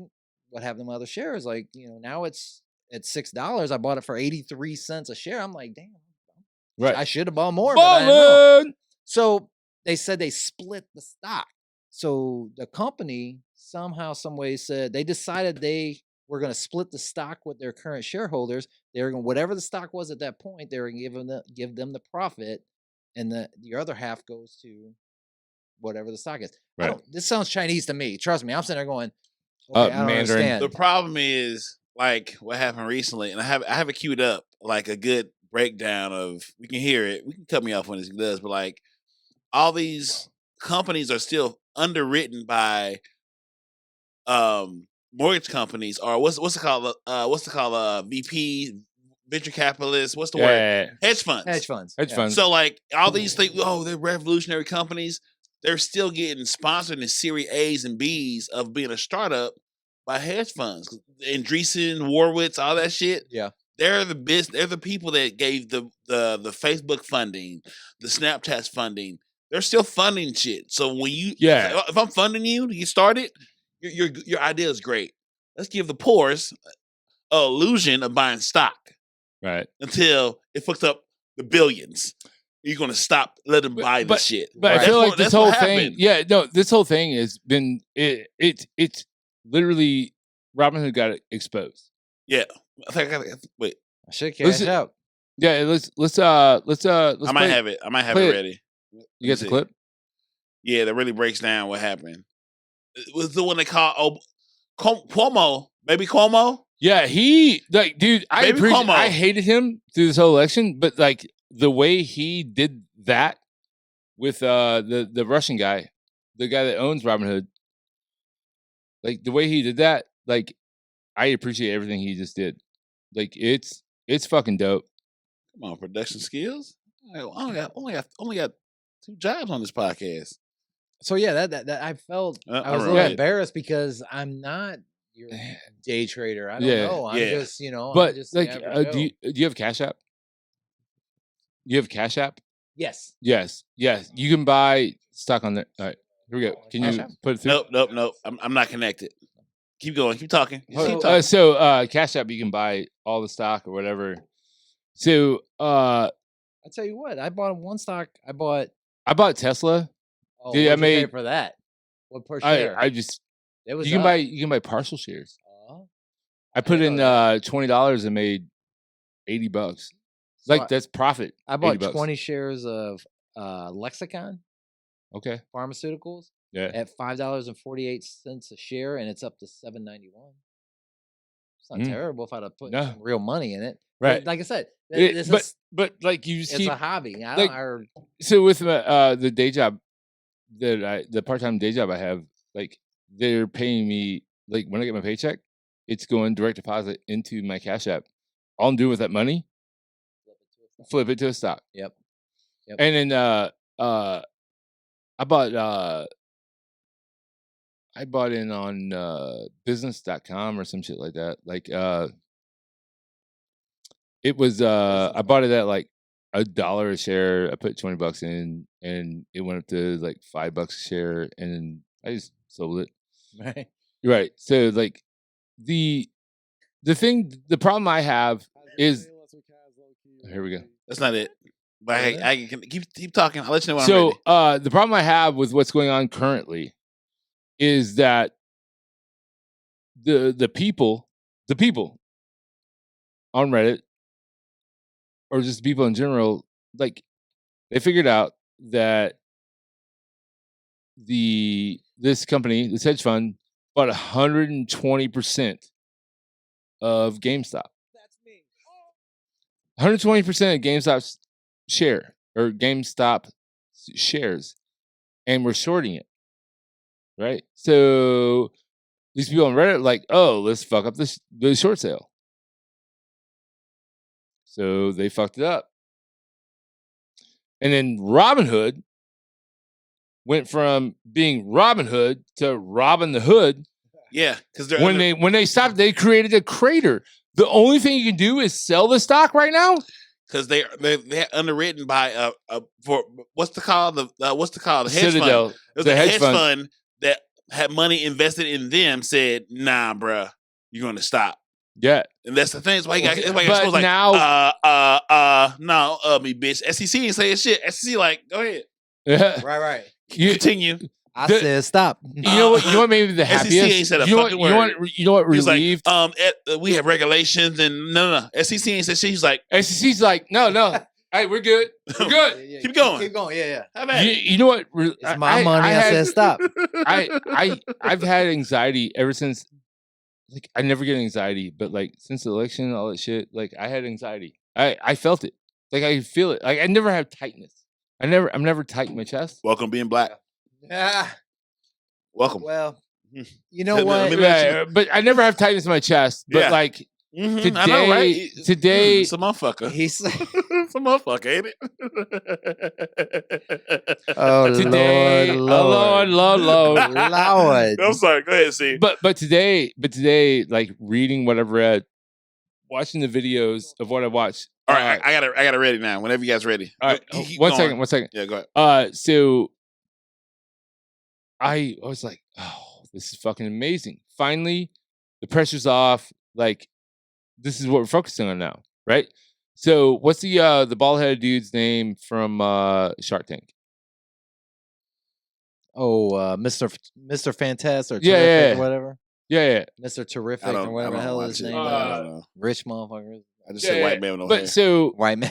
what happened to my other shares? Like, now it's at $6. I bought it for 83 cents a share. I'm like, damn, Right. I should have bought more. But I didn't know. Ballin'! So they said they split the stock. So the company somehow, some way said they decided they were going to split the stock with their current shareholders. They were going, whatever the stock was at that point, they were going to give them the profit, and the other half goes to whatever the stock is. Right. This sounds Chinese to me. Trust me. I'm sitting there going, okay, I don't Mandarin. understand. The problem is like what happened recently, and I have it queued up like a good breakdown of. We can hear it. We can cut me off when it does, but like all these companies are still underwritten by mortgage companies, or what's it called? VP, venture capitalists. What's the word? Hedge funds. Hedge funds. Hedge funds. So like all these things, they're revolutionary companies. They're still getting sponsored in Series A's and B's of being a startup by hedge funds. Andreessen, Warwitz, all that shit. Yeah. They're the business. They're the people that gave the Facebook funding, the Snapchat funding. They're still funding shit. So when if I'm funding you to get started, your idea is great. Let's give the poorest an illusion of buying stock, right, until it fucks up the billions. You're gonna stop, let them buy the shit. But Right. I feel like this whole thing, happened. this whole thing has been it's literally Robinhood got it exposed. Yeah, I think I gotta wait. I should cash out. Yeah, let's I might play have it. I might have play it it. ready. You get the clip? Yeah, that really breaks down what happened. It was the one they call Cuomo, baby Cuomo. Yeah, he dude. I Baby Cuomo. I hated him through this whole election, but like the way he did that with the Russian guy, the guy that owns Robinhood, like the way he did that, like I appreciate everything he just did. Like it's fucking dope. Come on, production skills. I only got 2 jobs on this podcast. So yeah, that I felt I was a I'm little right. embarrassed because I'm not your day trader. I don't Yeah. know. I'm Yeah. just, But I'm just like, the average do Joe. you have Cash App? You have Cash App? Yes. Yes. You can buy stock on there. All right, here we go. Can Cash you App? put it through? Nope. I'm not connected. Keep going. Keep talking. So- Cash App, you can buy all the stock or whatever. So I tell you what, I bought one stock. I bought. I bought Tesla. Oh, Dude, I what'd you pay made- for that. What per share? I just it was you can up. buy partial shares. Oh. I put in know $20 and made $80. Like that's profit. I bought $80. 20 shares of Lexicon Okay. Pharmaceuticals Yeah. at $5.48 a share, and it's up to $7.91. It's not terrible if I'd have put some real money in it. Right. But like I said, but like you it's see, a hobby. So with the day job the part-time day job I have, like they're paying me, like when I get my paycheck, it's going direct deposit into my Cash App. All I'm doing with that money, flip it to a stock. Yep. And then I bought in on business.com or some shit like that. Like it was I bought it at like $1 a share. I put $20 in, and it went up to like $5 a share, and then I just sold it. Right. Right. So like the problem I have is here we go. That's not it. But I can keep talking. I'll let you know when So I'm ready. The problem I have with what's going on currently is that the people on Reddit, or just people in general, like they figured out that this company, this hedge fund, bought 120% of GameStop. That's me. 120% of GameStop's share, or GameStop shares, and we're shorting it. Right? So these people on Reddit are like, oh, let's fuck up the short sale. So they fucked it up. And then Robinhood went from being Robin Hood to Robin the Hood. Yeah, because when they stopped, they created a crater. The only thing you can do is sell the stock right now, because they're underwritten by for what's the call the hedge Citadel. fund. It was The a hedge hedge fund that had money invested in them. Said, nah, bruh, you're going to stop. Yeah, and that's the thing. That's why you got. But like now, no, me bitch. SEC ain't saying shit. SEC like, go ahead, yeah, Right. continue. I said stop. You know what? You know what made me the SEC happiest? ain't said a You know fucking what? You know what He was relieved? like, we have regulations and no. SEC ain't said shit. He's like, SEC's like, no. Hey, we're good. We're good. Keep going. Keep going. Yeah. How about it? You know what? It's my money. I said stop. I've had anxiety ever since. Like, I never get anxiety, but like since the election, all that shit, like I had anxiety. I felt it. Like I feel it. Like I never have tightness. I'm never tight in my chest. Welcome being black. Yeah. Welcome. Well, you know what? Yeah, but I never have tightness in my chest. But Yeah. like I know, right? today, It's a motherfucker. He's It's a motherfucker, ain't it? oh today, Lord. Lord. I'm sorry. Go ahead, see. But today, like reading what I've read, watching the videos of what I watched. All right, I got it ready now. Whenever you guys ready. All right, Keep one going. second. Yeah, go ahead. So I was like, oh, this is fucking amazing. Finally, the pressure's off. Like, this is what we're focusing on now, right? So, what's the bald-headed dude's name from Shark Tank? Oh, Mr. Fantastic or Yeah, Terrific yeah. or whatever. Yeah. Mr. Terrific I don't- or whatever I the don't hell watch his it. name I is. don't know. Rich motherfucker. I just said white man with no But hair. so White man.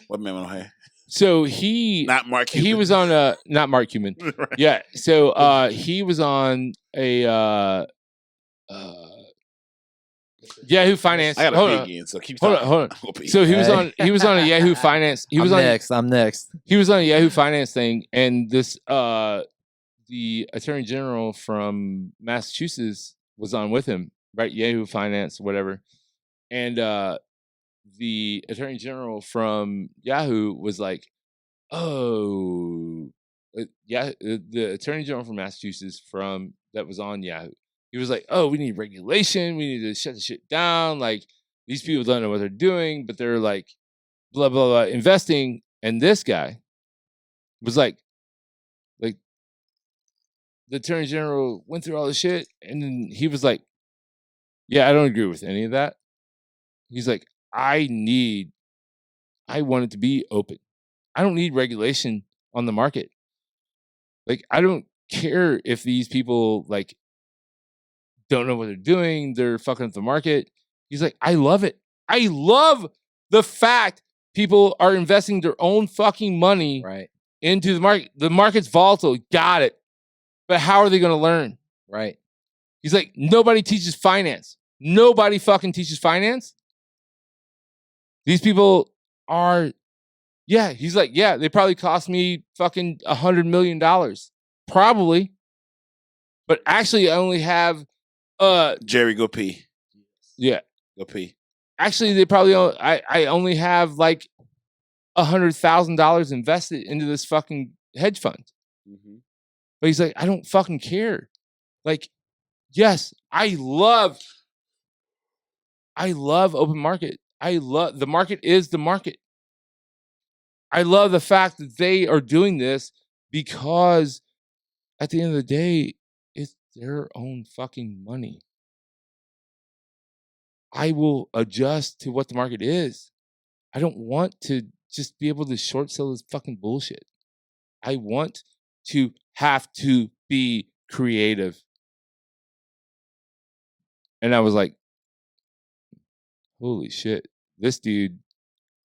White man with no hair. So he Not Mark Cuban. he was on a not Mark Cuban. Right. Yeah. So he was on a Yahoo Finance. I got Hold to on. pee again, so keep Hold talking. on. I'm gonna pee. So he was Hey. on a Yahoo Finance. He was I'm next. He was on a Yahoo Finance thing, and this the Attorney General from Massachusetts was on with him, right? Yahoo Finance, whatever. And the Attorney General from Yahoo was like, "Oh, the Attorney General from Massachusetts that was on Yahoo. He was like, "Oh, we need regulation. We need to shut the shit down. Like these people don't know what they're doing, but they're like, blah blah blah, investing." And this guy was like the Attorney General went through all the shit, and then he was like, "Yeah, I don't agree with any of that." He's like, I want it to be open. I don't need regulation on the market. Like, I don't care if these people like don't know what they're doing. They're fucking up the market. He's like, I love it. I love the fact people are investing their own fucking money into the market. The market's volatile. Got it. But how are they going to learn? Right. He's like, nobody teaches finance. Nobody fucking teaches finance. These people are, he's like, they probably cost me fucking $100 million. Probably. But actually, I only have, Jerry, go pee. Yeah. Go pee. Actually, they probably, I only have like $100,000 invested into this fucking hedge fund. Mm-hmm. But he's like, I don't fucking care. Like, yes, I love open market. The market is the market. I love the fact that they are doing this because at the end of the day, it's their own fucking money. I will adjust to what the market is. I don't want to just be able to short sell this fucking bullshit. I want to have to be creative. And I was like, holy shit, this dude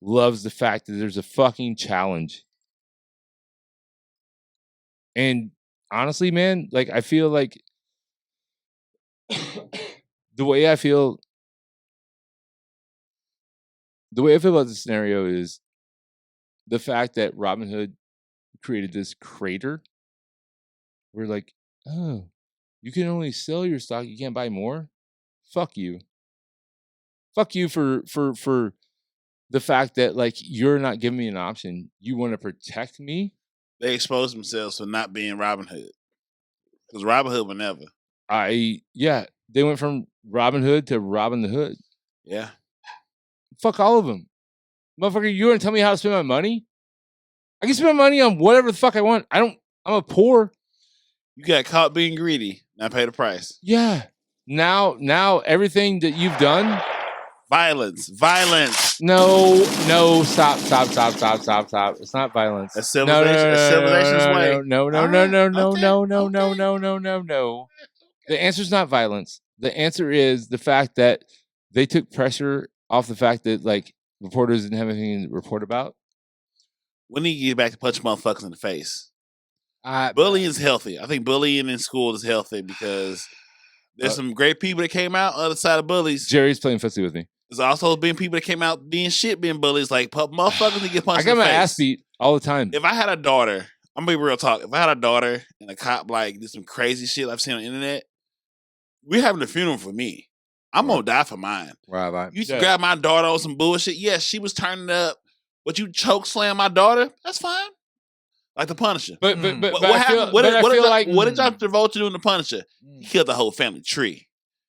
loves the fact that there's a fucking challenge. And honestly, man, like, I feel like the way I feel about this scenario is the fact that Robinhood created this crater. We're like, oh, you can only sell your stock, you can't buy more? Fuck you. Fuck you for the fact that, like, you're not giving me an option. You want to protect me? They exposed themselves for not being Robinhood. Because Robinhood would never. They went from Robinhood to Robin the Hood. Yeah. Fuck all of them. Motherfucker, you want to tell me how to spend my money? I can spend my money on whatever the fuck I want. I'm a poor. You got caught being greedy. Now pay the price. Yeah. Now everything that you've done. Violence. No, stop. It's not violence. A civilization's way. No. The answer's not violence. The answer is the fact that they took pressure off the fact that, like, reporters didn't have anything to report about. When do you get back to punch motherfuckers in the face? Bullying is healthy. I think bullying in school is healthy because there's some great people that came out other side of bullies. Jerry's playing fussy with me. There's also been people that came out being bullies, like motherfuckers that get punched in the face. I got my ass beat all the time. If I had a daughter, I'm gonna be real talk. If I had a daughter and a cop like did some crazy shit I've seen on the internet, we're having a funeral for me. I'm gonna die for mine. Right. You grab my daughter on some bullshit. Yes, she was turning up, but you choke slam my daughter. That's fine. Like the Punisher. But what I happened? feel What did John Travolta do in the Punisher? He killed the whole family tree.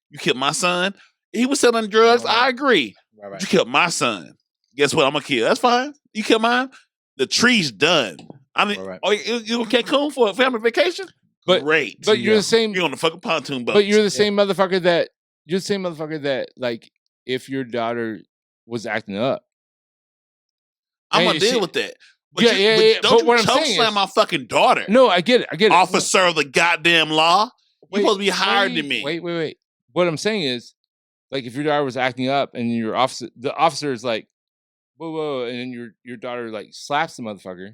You killed my son. He was selling drugs. I agree. Right. You killed my son. Guess what? I'm gonna kill. That's fine. You killed mine. The tree's done. I mean, you Cancun for a family vacation? Great. But you're the same. You're on the fucking pontoon boat. But you're the same motherfucker that. You're the same motherfucker that, like, if your daughter was acting up, I'm gonna deal with that. But Don't you choke slam my fucking daughter. No, I get it. Officer of the goddamn law. You're supposed to be higher than me. Wait. What I'm saying is, like, if your daughter was acting up and the officer is like, whoa, and then your daughter, like, slaps the motherfucker.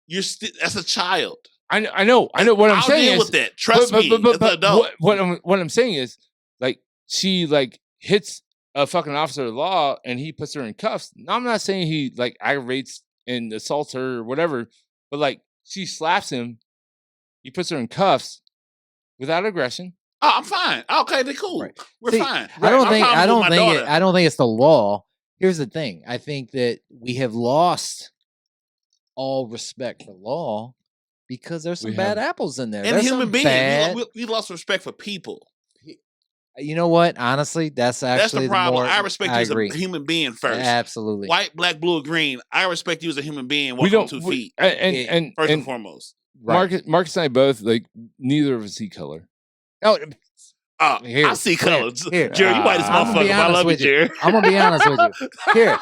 That's a child. I know. What I'm saying is, deal with that. Trust me. As an adult. What I'm saying is, like, she, like, hits a fucking officer of the law and he puts her in cuffs. Now, I'm not saying he, like, aggravates and assaults her or whatever, but, like, she slaps him. He puts her in cuffs without aggression. Oh, I'm fine. Okay, they're cool. Right. We're fine. I don't think it's the law. Here's the thing. I think that we have lost all respect for law because there's some bad apples in there. And there's human beings. We lost respect for people. You know what? Honestly, that's the problem. I respect you as a human being first. Absolutely. White, black, blue, or green. I respect you as a human being. Walking on 2 feet. And first and foremost. Right. Marcus and I both, like, neither of us see color. I see color. Jerry, you white as motherfucker. I love you, Jerry. I'm gonna be honest with you. Here,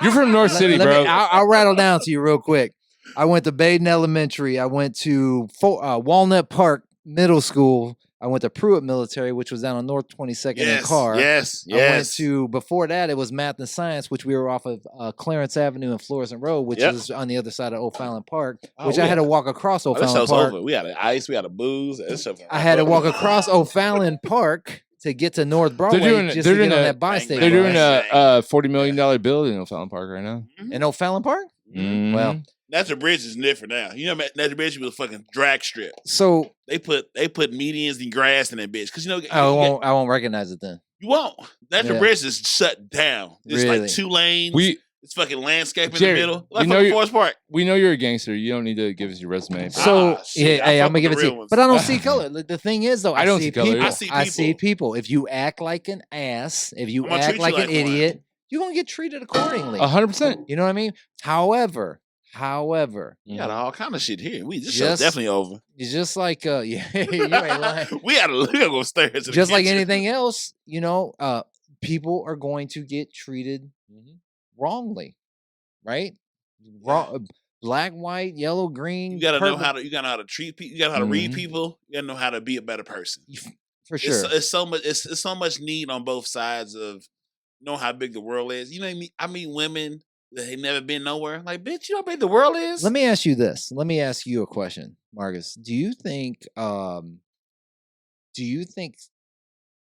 you're from North City, bro. I'll rattle down to you real quick. I went to Baden Elementary. I went to Walnut Park Middle School, I went to Pruitt Military, which was down on North 22nd and Carr. Yes. I went to, before that, it was Math and Science, which we were off of Clarence Avenue and Florissant Road, which is on the other side of O'Fallon Park, which I had to walk across O'Fallon Park. Over. We had ice, we had a booze. I had to walk across O'Fallon Park to get to North Broadway just to get on that buy station. They're doing a $40 million build in O'Fallon Park right now. In O'Fallon Park? Mm-hmm. Well, Natural Bridge is different now. You know, Natural Bridge was a fucking drag strip. So they put medians and grass in that bitch because I won't recognize it then. You won't. Natural Bridge is shut down. It's like 2 lanes. It's fucking landscape in the middle. Like Forest Park. We know you're a gangster. You don't need to give us your resume. So hey, I'm gonna give it to you. But I don't see color. The thing is, though, I don't see color. I see people. If you act like an ass, if you act like an idiot, you're gonna get treated accordingly. 100%. You know what I mean? However, you got all kind of shit here. This show's definitely over. It's just like you ain't lying. we gotta go upstairs. Just like anything else, people are going to get treated wrongly, right? Wrong, black, white, yellow, green. You gotta know how to treat people. You gotta know how to read people. You gotta know how to be a better person. For sure. It's so much. It's so much need on both sides of knowing how big the world is. You know what I mean? I meet women that ain't never been nowhere. Like, bitch, you know how big the world is? Let me ask you this. Let me ask you a question, Marcus. Do you think the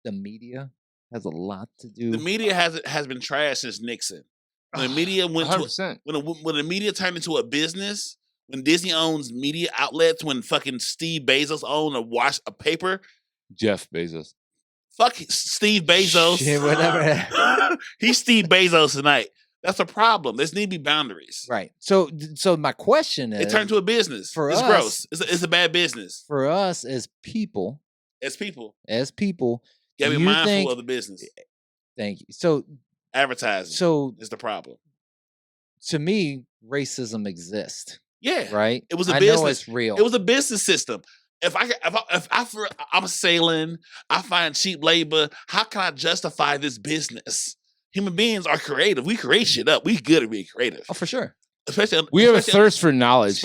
media has a lot to do? The media has been trashed since Nixon. When the media went 100%. When the media turned into a business, when Disney owns media outlets, when fucking Steve Bezos owned a paper. Jeff Bezos. Fuck Steve Bezos. Shit, whatever. He's Steve Bezos tonight. That's a problem. There's need to be boundaries. Right. So my question is, it turned to a business. It's gross. It's a bad business. For us as people. You gotta be mindful of the business. Thank you. So advertising is the problem. To me, racism exists. Yeah. Right? It was a business. I know it's real. It was a business system. If I'm sailing, I find cheap labor, how can I justify this business? Human beings are creative. We create shit up. We good at being creative. Oh, for sure. We have a thirst for knowledge.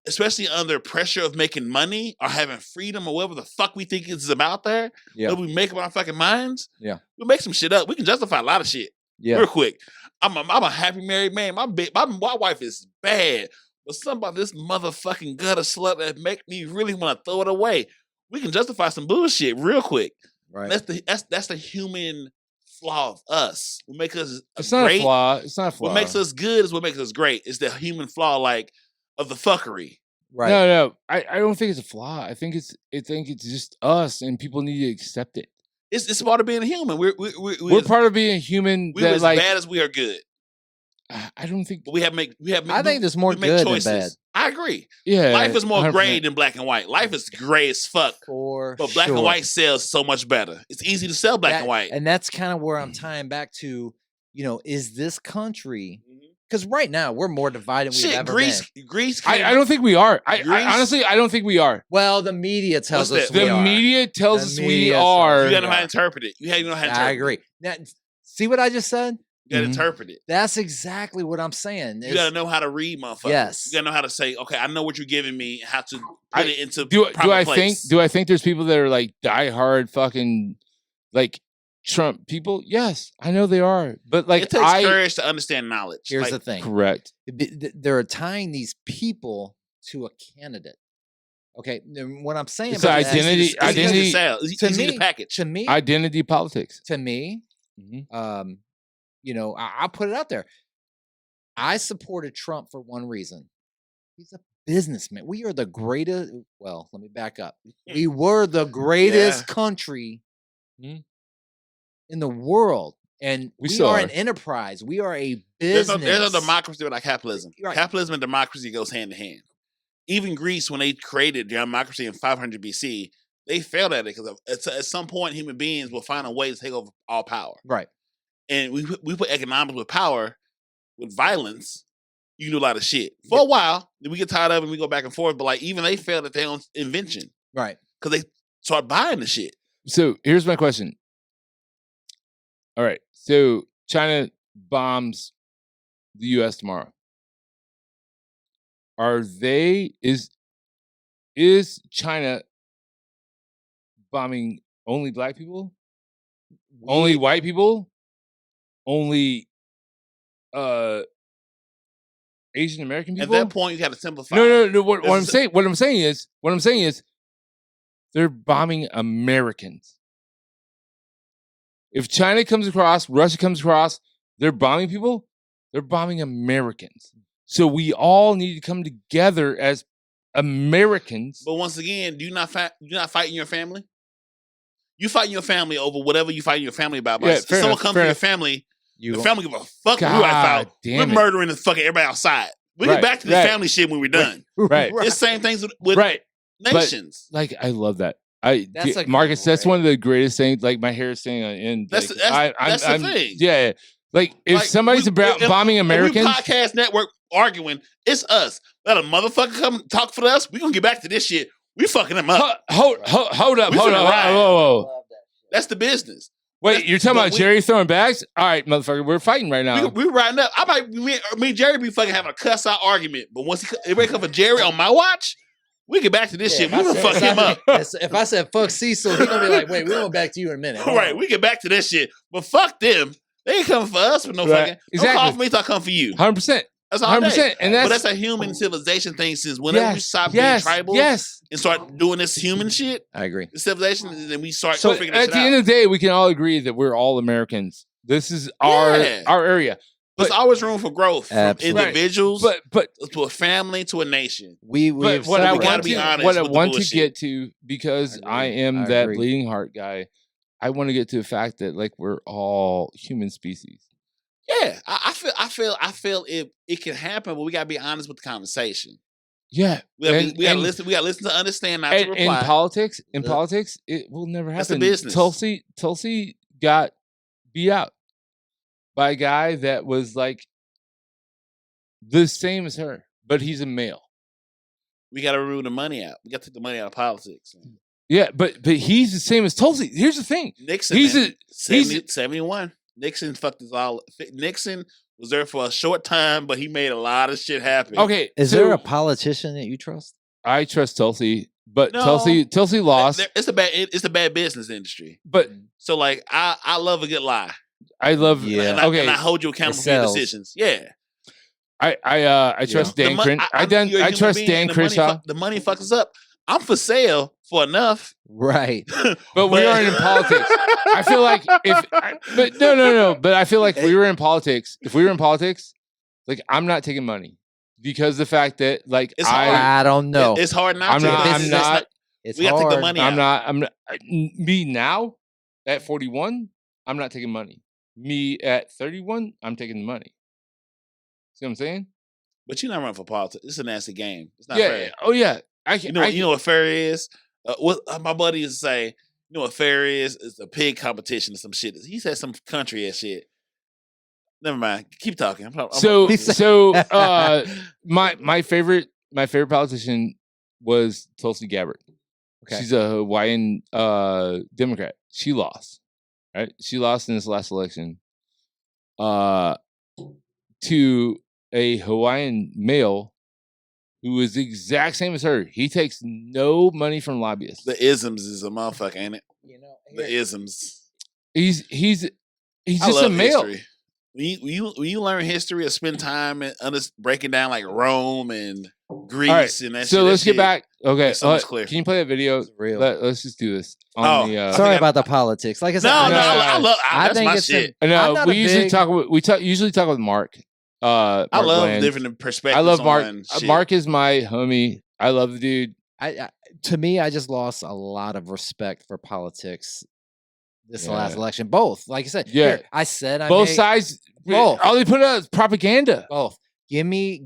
Especially under pressure of making money or having freedom or whatever the fuck we think is about there. Yeah. We make up our fucking minds. Yeah. We make some shit up. We can justify a lot of shit. Yeah. Real quick. I'm a happy married man. My wife is bad. But something about this motherfucking gutter slut that make me really want to throw it away. We can justify some bullshit real quick. Right. That's the human flaw of us. What makes us It's not a flaw. It's not a flaw. What makes us good is what makes us great. It's the human flaw, like of the fuckery. Right. No. I don't think it's a flaw. I think it's just us, and people need to accept it. It's part of being a human. We're part of being a human. We're as bad as we are good. I don't think we have. I think there's more good than bad. I agree. Yeah, life is more 100%. Gray than black and white. Life is gray as fuck. But black and white sells so much better. It's easy to sell black and white, and that's kind of where I'm tying back to. Is this country? Because right now we're more divided than we've ever been. Greece. I don't think we are. I honestly, I don't think we are. Well, the media tells us we are. The media tells us we are. You gotta know how to interpret it. You have to know how to interpret it. I agree. Now, see what I just said? You gotta interpret it. That's exactly what I'm saying. You gotta know how to read, motherfucker. Yes. You gotta know how to say, okay, I know what you're giving me, how to put it into proper place. Do I think there's people that are like diehard fucking like Trump people? Yes, I know they are. But like, it takes courage to understand knowledge. Here's the thing. Correct. They're tying these people to a candidate. Okay, what I'm saying it's about identity. It's easy to package. To me, identity politics. To me, I'll put it out there. I supported Trump for one reason. He's a businessman. We are the greatest. Well, let me back up. We were the greatest country in the world. And we are an enterprise. We are a business. There's a democracy without capitalism. Right. Capitalism and democracy goes hand in hand. Even Greece, when they created democracy in 500 BC, they failed at it because at some point human beings will find a way to take over all power. Right. And we put economics with power, with violence. You can do a lot of shit for a while. Then we get tired of it and we go back and forth. But like even they failed at their own invention, right? Because they start buying the shit. So here's my question. All right, so China bombs the U.S. tomorrow. Is China bombing only black people, only white people, only Asian American people. At that point, you got to simplify. No. What I'm saying is, they're bombing Americans. If China comes across, Russia comes across, they're bombing people. They're bombing Americans. So we all need to come together as Americans. But once again, you're not fighting your family. You fighting your family over whatever you fighting your family about. But if someone comes to your family, your family give a fuck. We're murdering the fucking everybody outside. We get back to the family shit when we're done. Right. It's the same things with nations. But, like, I love that. Marcus, that's one of the greatest things. Like, my hair is staying on end. That's the thing. Yeah. Like, if somebody's bombing Americans, if we podcast network arguing, it's us. Let a motherfucker come talk for us. We gonna get back to this shit. We fucking them up. Hold up. Whoa. That's the business. Wait, you're talking about Jerry throwing bags? All right, motherfucker, we're fighting right now. We're riding up. Me and Jerry be fucking having a cuss out argument, but once everybody come for Jerry on my watch, we get back to this shit. We gonna fuck him up. If I said fuck Cecil, he gonna be like, wait, we're going back to you in a minute. Right, we get back to this shit, but fuck them. They ain't coming for us with no fucking. Don't call for me, so I come for you. 100%. That's 100%. And that's a human civilization thing. Since whenever we stop being tribal and start doing this human shit, I agree. The civilization, then we start figuring this shit out. At the end of the day, we can all agree that we're all Americans. This is our area. But there's always room for growth from individuals, but to a family, to a nation. What I want to get to, because I am that bleeding heart guy, I want to get to the fact that, like, we're all human species. Yeah, I feel it can happen, but we gotta be honest with the conversation. Yeah, we gotta listen. We gotta listen to understand, not to reply. In politics, it will never happen. That's the business. Tulsi got beat out by a guy that was like the same as her, but he's a male. We gotta remove the money out. We gotta take the money out of politics. Yeah, but he's the same as Tulsi. Here's the thing. Nixon, he's 71. Nixon fucked us all. Nixon was there for a short time, but he made a lot of shit happen. Okay, is there a politician that you trust? I trust Tulsi, but Tulsi lost. It's a bad business industry. But so, like, I love a good lie. I love and I hold you accountable for your decisions. Yeah. I trust Dan. I trust Dan Crenshaw. The money fucks us up. I'm for sale for enough, right? But we aren't in politics. I feel like But I feel like if we were in politics, like, I'm not taking money because the fact that, like, I don't know. It's hard not to. I'm not. It's we got to take the money out. I'm not. Me now at 41, I'm not taking money. Me at 31, I'm taking the money. See what I'm saying? But you're not running for politics. It's a nasty game. It's not fair. Oh yeah. You know what fair is? What my buddy used to say, you know what fair is? It's a pig competition or some shit. He said some country ass shit. Never mind. Keep talking. My favorite politician was Tulsi Gabbard. Okay. She's a Hawaiian Democrat. She lost. Right? She lost in this last election. To a Hawaiian male who is the exact same as her. He takes no money from lobbyists. The isms is a motherfucker, ain't it? The isms. He's just a male. History. When you learn history or spend time breaking down, like, Rome and Greece and that shit. So let's get back. Okay, clear. Can you play that video? Let's just do this. Sorry about the politics. Like I said, that's my shit. No, we usually talk with Mark. I love different perspectives. I love Mark. Mark is my homie. I love the dude. To me, I just lost a lot of respect for politics this last election. Both, like I said. Yeah, here, I said both sides. Both. All they put out is propaganda. Both. Give me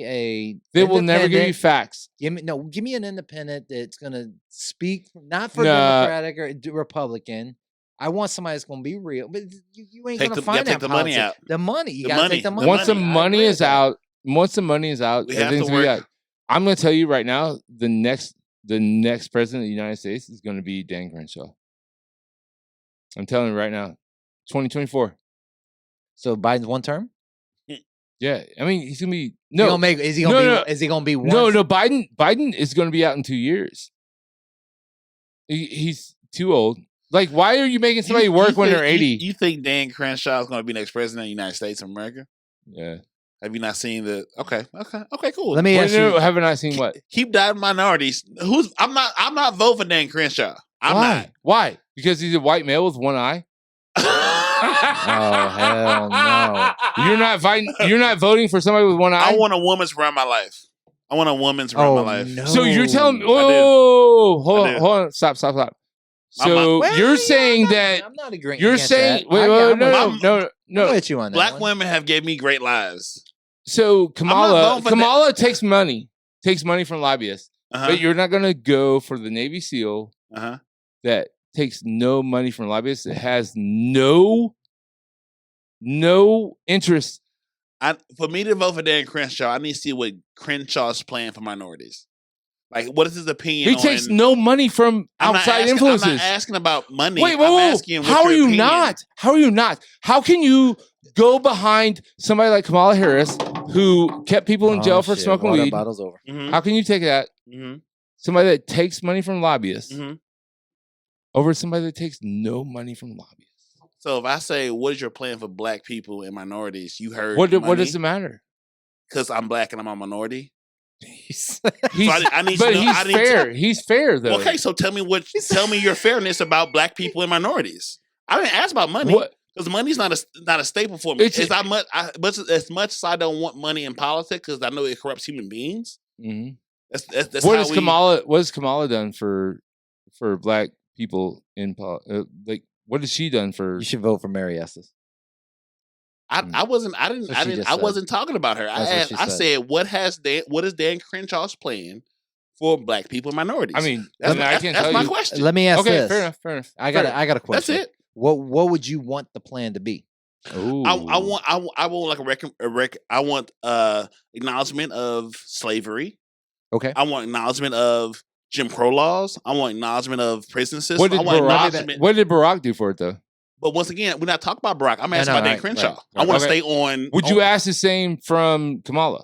a. They will never give you facts. Give me an independent that's gonna speak not for Democratic or Republican. I want somebody that's gonna be real, but you ain't gonna find that. The money out. The money. You gotta take the money. Once the money is out, everything's gonna be out. I'm gonna tell you right now, the next president of the United States is gonna be Dan Crenshaw. I'm telling you right now, 2024. So Biden's one term. Yeah, I mean he's gonna be Is he gonna be one? No. Biden is gonna be out in 2 years. He's too old. Like, why are you making somebody work when they're 80? You think Dan Crenshaw is going to be next president of the United States of America? Yeah. Have you not seen the? Okay, cool. Let me ask you. Have I not seen what? Keep diving minorities. I'm not voting for Dan Crenshaw. I'm Why? not. Why? Because he's a white male with one eye. Oh hell no! You're not voting for somebody with one eye. I want a woman to run my life. I want a woman to run my life. No. So you're telling me? Hold on! Stop! So you're saying that I'm not agreeing. you're saying no. I'm with you on that. Black women have gave me great lives. So Kamala takes money from lobbyists, but you're not going to go for the Navy SEAL that takes no money from lobbyists. It has no interest. For me to vote for Dan Crenshaw, I need to see what Crenshaw's plan for minorities. Like, what is his opinion? He takes no money from outside influences. I'm not asking about money. Wait, I'm asking how are you not? How are you not? How can you go behind somebody like Kamala Harris, who kept people in jail for smoking weed? Bottle's over. How can you take that? Somebody that takes money from lobbyists over somebody that takes no money from lobbyists. So if I say, what is your plan for black people and minorities? You heard what does it matter? Because I'm black and I'm a minority. He's fair though. Okay, so tell me your fairness about black people and minorities. I didn't ask about money because money's not a staple for me. As much as I don't want money in politics because I know it corrupts human beings. That's what has Kamala done for black people in like? What has she done for? You should vote for Mary Estes. I wasn't talking about her. I said, what is Dan Crenshaw's plan for black people and minorities? I mean, that's my question. Let me ask this. Fair enough. I got a question. That's it. What would you want the plan to be? Ooh. I want like I want acknowledgement of slavery. Okay. I want acknowledgement of Jim Crow laws. I want acknowledgement of prison system. What did Barack do for it though? But once again, we're not talking about Barack. I'm asking about Dan Crenshaw. Right. I want to stay on. Would you ask the same from Kamala?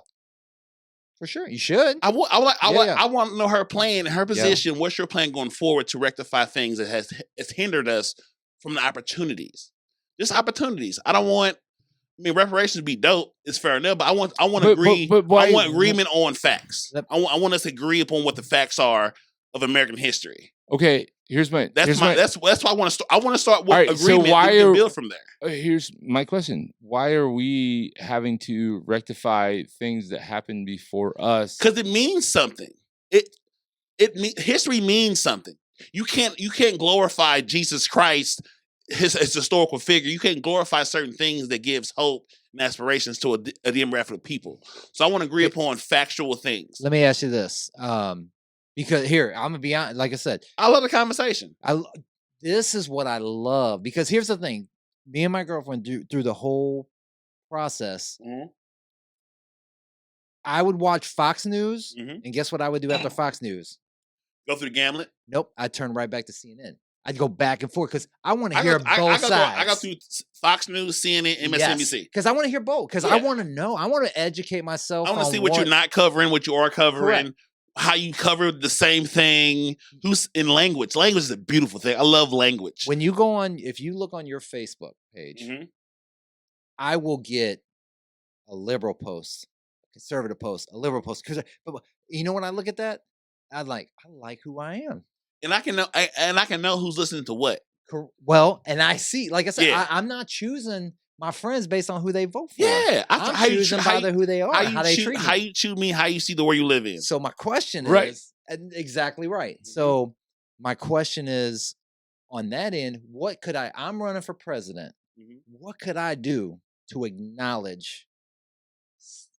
For sure, you should. I want to know her plan, her position. Yeah. What's your plan going forward to rectify things that has hindered us from the opportunities? Just opportunities. I don't want. I mean, reparations would be dope. It's fair enough, but I want agreement on facts. I want us to agree upon what the facts are of American history. Okay, here's my. That's why I want to start. I want to start with agreement and build from there. Here's my question: why are we having to rectify things that happened before us? Because it means something. History means something. You can't glorify Jesus Christ, his historical figure. You can't glorify certain things that gives hope and aspirations to a demographic of people. So I want to agree upon factual things. Let me ask you this. Because here, I'm gonna be honest. Like I said, I love the conversation. This is what I love. Because here's the thing: me and my girlfriend through the whole process. I would watch Fox News, and guess what I would do after Fox News? Go through the gamblet. Nope, I'd turn right back to CNN. I'd go back and forth because I want to hear both sides. I go through Fox News, CNN, MSNBC. Because I want to hear both. Because I want to know. I want to educate myself. I want to see what you're not covering, what you are covering. Correct. How you cover the same thing. Who's in language? Language is a beautiful thing. I love language. When you go on, if you look on your Facebook page, I will get a liberal post, a conservative post, a liberal post. Because, but you know when I look at that, I like who I am, and I can know who's listening to what. Well, and I see, like I said, I'm not choosing my friends based on who they vote for. Yeah, I'm choosing by who they are, how they treat me. How you choose me, how you see the world you live in. So my question is exactly right. So my question is, on that end, what could I'm running for president. What could I do to acknowledge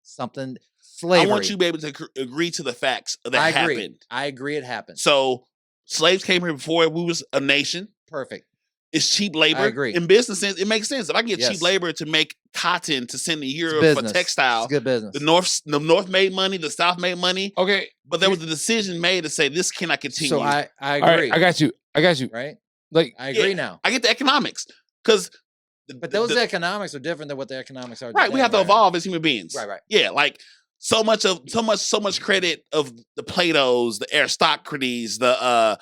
something? Slavery. I want you to be able to agree to the facts that happened. I agree it happened. So slaves came here before we was a nation. Perfect. It's cheap labor. I agree. In business sense, it makes sense. If I get cheap labor to make cotton to send to Europe for textile, it's good business. The North made money, the South made money. Okay. But there was a decision made to say this cannot continue. So I agree. Right, I got you. Right? Like I agree now. I get the economics. Because those economics are different than what the economics are. Right. We have to evolve as human beings. Right. Yeah, like so much credit of the Platos, the aristocracies, the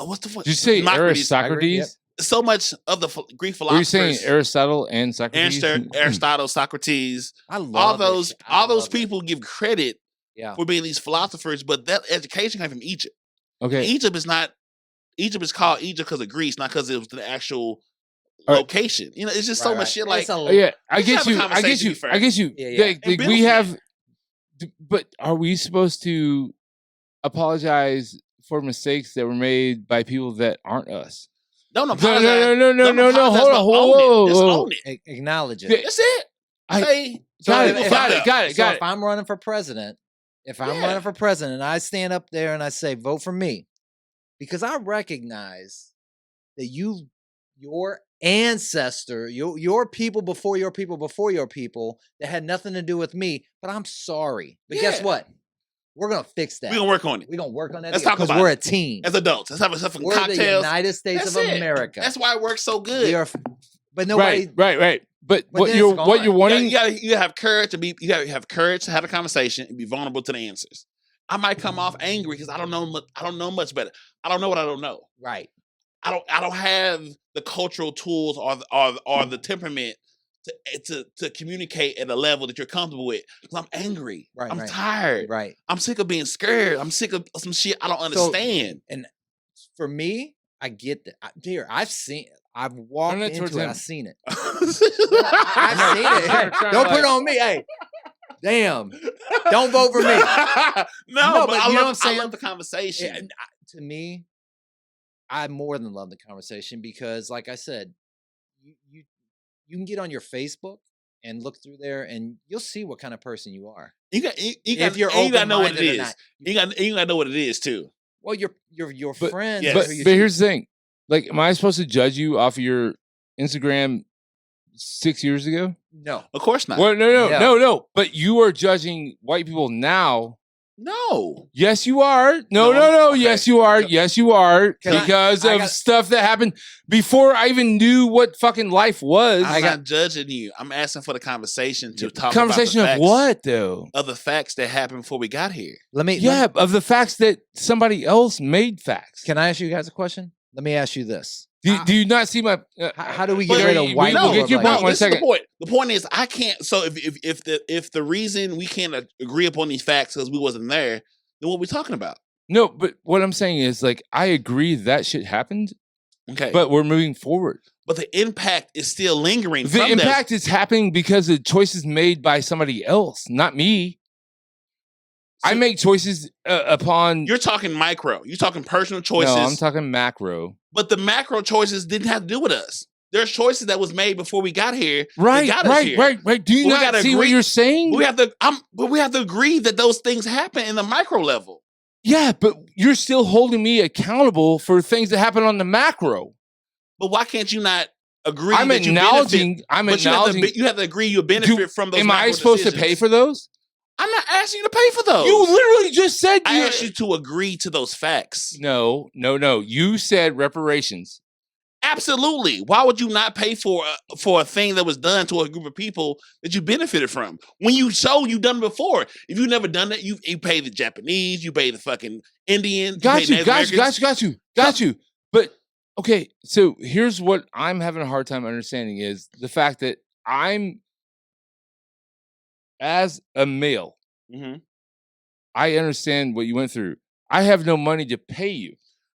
what's the fuck? Did you say Democracies. Aristocrates? So much of the Greek Were you saying philosophers. Aristotle and Socrates? Aristotle, Socrates, I love all this those shit. people give credit Yeah. for being these philosophers, but that education came from Egypt. Okay. Egypt is called Egypt because of Greece, not because it was the actual All right. location. You know, it's just so much shit. Like, Oh, yeah, I let's get have a you. I conversation, get you. to be fair. I get you. Yeah, yeah. Like, And build we from have, but are we supposed to apologize for mistakes that were made by people that aren't us? Don't No, apologize. no. Don't Hold apologize, on. but Whoa, own it. Just whoa. own it. Acknowledge it. Yeah. That's it. I- Say, Got it. people Got fucked it. up. Got it. So Got if it. I'm running for president, running for president, and I stand up there and I say, vote for me, because I recognize that your ancestor, your people before your people before your people that had nothing to do with me, but I'm sorry. But guess Yeah. what? We're going to fix that. We're going to work on it. We're going to work on that Let's talk because about we're it. a team. As adults. Let's have a fucking We're the cocktails. United States That's of it. America. That's why it works so good. We are, but nobody. Right. But But what then you're it's what gone. you're wanting? You gotta have courage you gotta have courage to have a conversation and be vulnerable to the answers. I might come off angry because I don't know much better. I don't know what I don't know. Right. I don't have the cultural tools or the temperament to communicate at a level that you're comfortable with. Because I'm angry. Right, I'm right. tired. Right. I'm sick of being scared. I'm sick of some shit I don't understand. And for me, I get that. Dear, I've walked Turn it towards into it. him. I've seen it. I've seen it. Don't put it on me. Hey, damn. Don't vote for me. No, but but I you know what I'm love saying? the conversation. And to me, I more than love the conversation because, like I said, you can get on your Facebook and look through there, and you'll see what kind of person you are. You got If you're you gotta know what it open-minded or is. not. You gotta know what it is too. Well, your But- friends. yes. are But who you but choose. here's the thing. Like, am I supposed to judge you off of your Instagram 6 years ago? No. Of course not. Well, Yeah. no. But you are judging white people now. No. Yes, you are. No. Okay. Yes, you are. Yes, you are. Can I- Because I of got- stuff that happened before I even knew what fucking life was. I'm not judging you. I'm asking for the conversation to talk Conversation about the of facts, what, though? of the facts that happened before we got here. Yeah, of the facts that somebody else made facts. Can I ask you guys a question? Let me ask you this. Do you not see my? How do we But get rid of we- white we'll people? get your like point that? one this is the second. point. The point is, I can't. So if the reason we can't agree upon these facts because we wasn't there, then what are we talking about? No, but what I'm saying is, like, I agree that shit happened, Okay, but we're moving forward. but the impact is still lingering. The from impact is happening because of choices made by somebody else, not me. I So- make choices upon. You're talking micro. You're talking personal choices. No, I'm talking macro. But the macro choices didn't have to do with us. There's choices that was made before we got here. that Right. got us here. Do you But we not gotta see what agree- you're saying? But we have to agree that those things happen in the micro level. Yeah, but you're still holding me accountable for things that happen on the macro. But why can't you not agree? I'm that you acknowledging. benefit, I'm but acknowledging. you have to agree you benefit from those. Am I macro supposed to decisions. pay for those? I'm not asking you to pay for those. You literally just said I asked you to agree to those facts. No. You said reparations. Absolutely. Why would you not pay for a thing that was done to a group of people that you benefited from? When you show you've done it before. If you've never done that, you pay the Japanese, you pay the fucking Indian. Got you. Americans. But okay, so here's what I'm having a hard time understanding is the fact that I'm, as a male, Mhm. I understand what you went through. I have no money to pay you.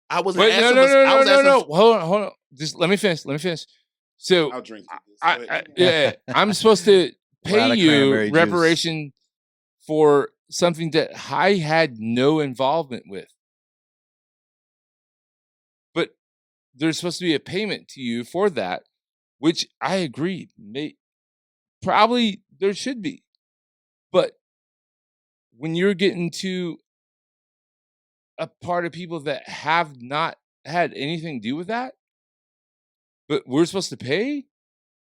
I wasn't Wait, asking. no. Hold on. Just let me finish. So I'll drink. I'm supposed to pay Lot of you cranberry juice. reparation for something that I had no involvement with. But there's supposed to be a payment to you for that, which I agree. Probably there should be. But when you're getting to a part of people that have not had anything to do with that, but we're supposed to pay?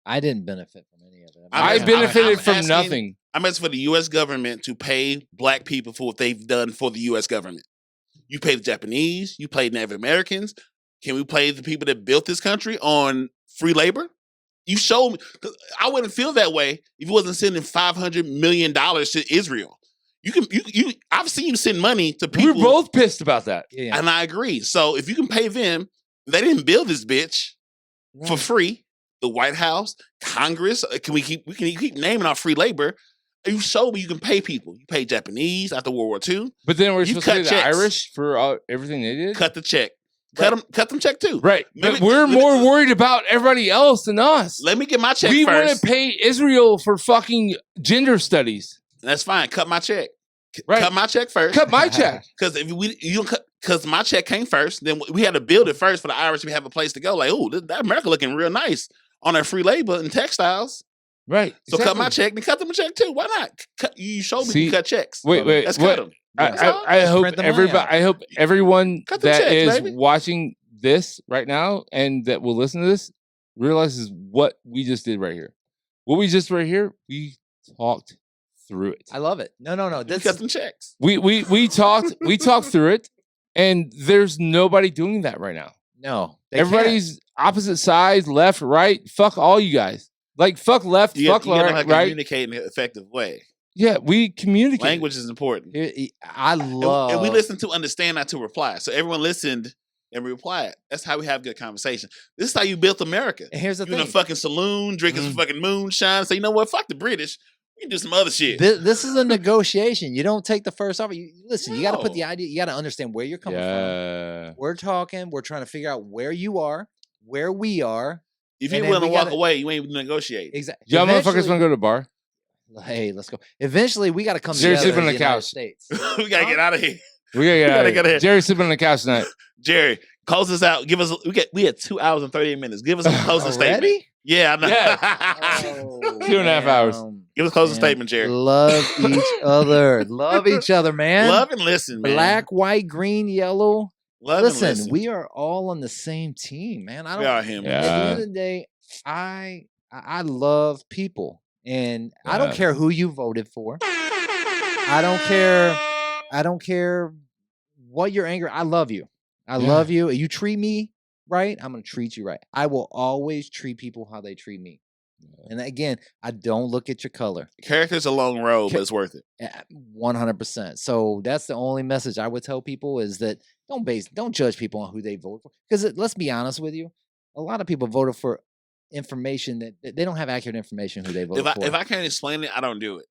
I didn't benefit from any of it. I I'm benefited from asking- nothing. I'm asking for the U.S. government to pay black people for what they've done for the U.S. government. You pay the Japanese, you pay Native Americans. Can we pay the people that built this country on free labor? You showed me. 'Cause I wouldn't feel that way if you wasn't sending $500 million to Israel. I've seen you send money to We people. were both pissed about that. Yeah. And I agree. So if you can pay them, they didn't build this bitch for free. The White House, Congress, we can keep naming our free labor. You showed me you can pay people. You pay Japanese after World War II. But then we're You supposed to pay cut the checks. Irish for everything they did? Cut the check. Cut them check too. Right. But we're more worried about everybody else than us. Let me get my check We first. want to pay Israel for fucking gender studies. That's fine. Cut my check. Right. Cut my check first. Cut my check. Because if you don't cut, because my check came first, then we had to build it first for the Irish to have a place to go. Like, oh, that America looking real nice on their free labor and textiles. Right. So cut my check, then cut them a check too. Why not? You showed me you cut checks. Wait. Let's cut them. I hope everybody. I hope everyone Cut them that checks, is baby. watching this right now and that will listen to this realizes what we just did right here. What we just right here, we talked through it. I love it. No. Let's cut them checks. We talked through it, and there's nobody doing that right now. No. Everybody's opposite sides, left, right. Fuck all you guys. Like fuck left, fuck you gotta right. communicate in an effective way. Yeah, we communicate. Language is important. I love. And we listen to understand, not to reply. So everyone listened and replied. That's how we have good conversation. This is how you built America. And here's the you in thing. a fucking saloon, drinking some fucking moonshine. So you know what? Fuck the British. We can do some other shit. This is a negotiation. You don't take the first offer. Listen, you got to put No. the idea. You got to understand where you're coming from. We're talking. We're trying to figure out where you are, where we are. If you're willing to walk away, you ain't negotiate. Exactly. Y'all motherfuckers want to go to the bar? Hey, let's go. Eventually, we got to come Jerry's together sleeping in on the the United couch. States. We gotta get out of here. We gotta get ahead. Jerry's sleeping on the couch tonight. Jerry, close us out. Give us. We had 2 hours and 38 minutes. Give us a closing statement. Already? Yeah, I know. Yeah. Oh, 2.5 hours. Give us a closing Man, statement, Jerry. Love each other. Love each other, man. Love and listen, man. Black, white, green, yellow. Love Listen, and listen. we are all on the same team, man. I don't. We are him. At the end of the day, I love people, and I don't care who you voted for. I don't care what you're angry. I love you. I love you. You treat me right, I'm gonna treat you right. I will always treat people how they treat me. And again, I don't look at your color. Character's a long road, but it's worth it. 100%. So that's the only message I would tell people is that don't judge people on who they vote for. Because let's be honest with you, a lot of people voted for information that they don't have accurate information who they voted for. If I can't explain it, I don't do it.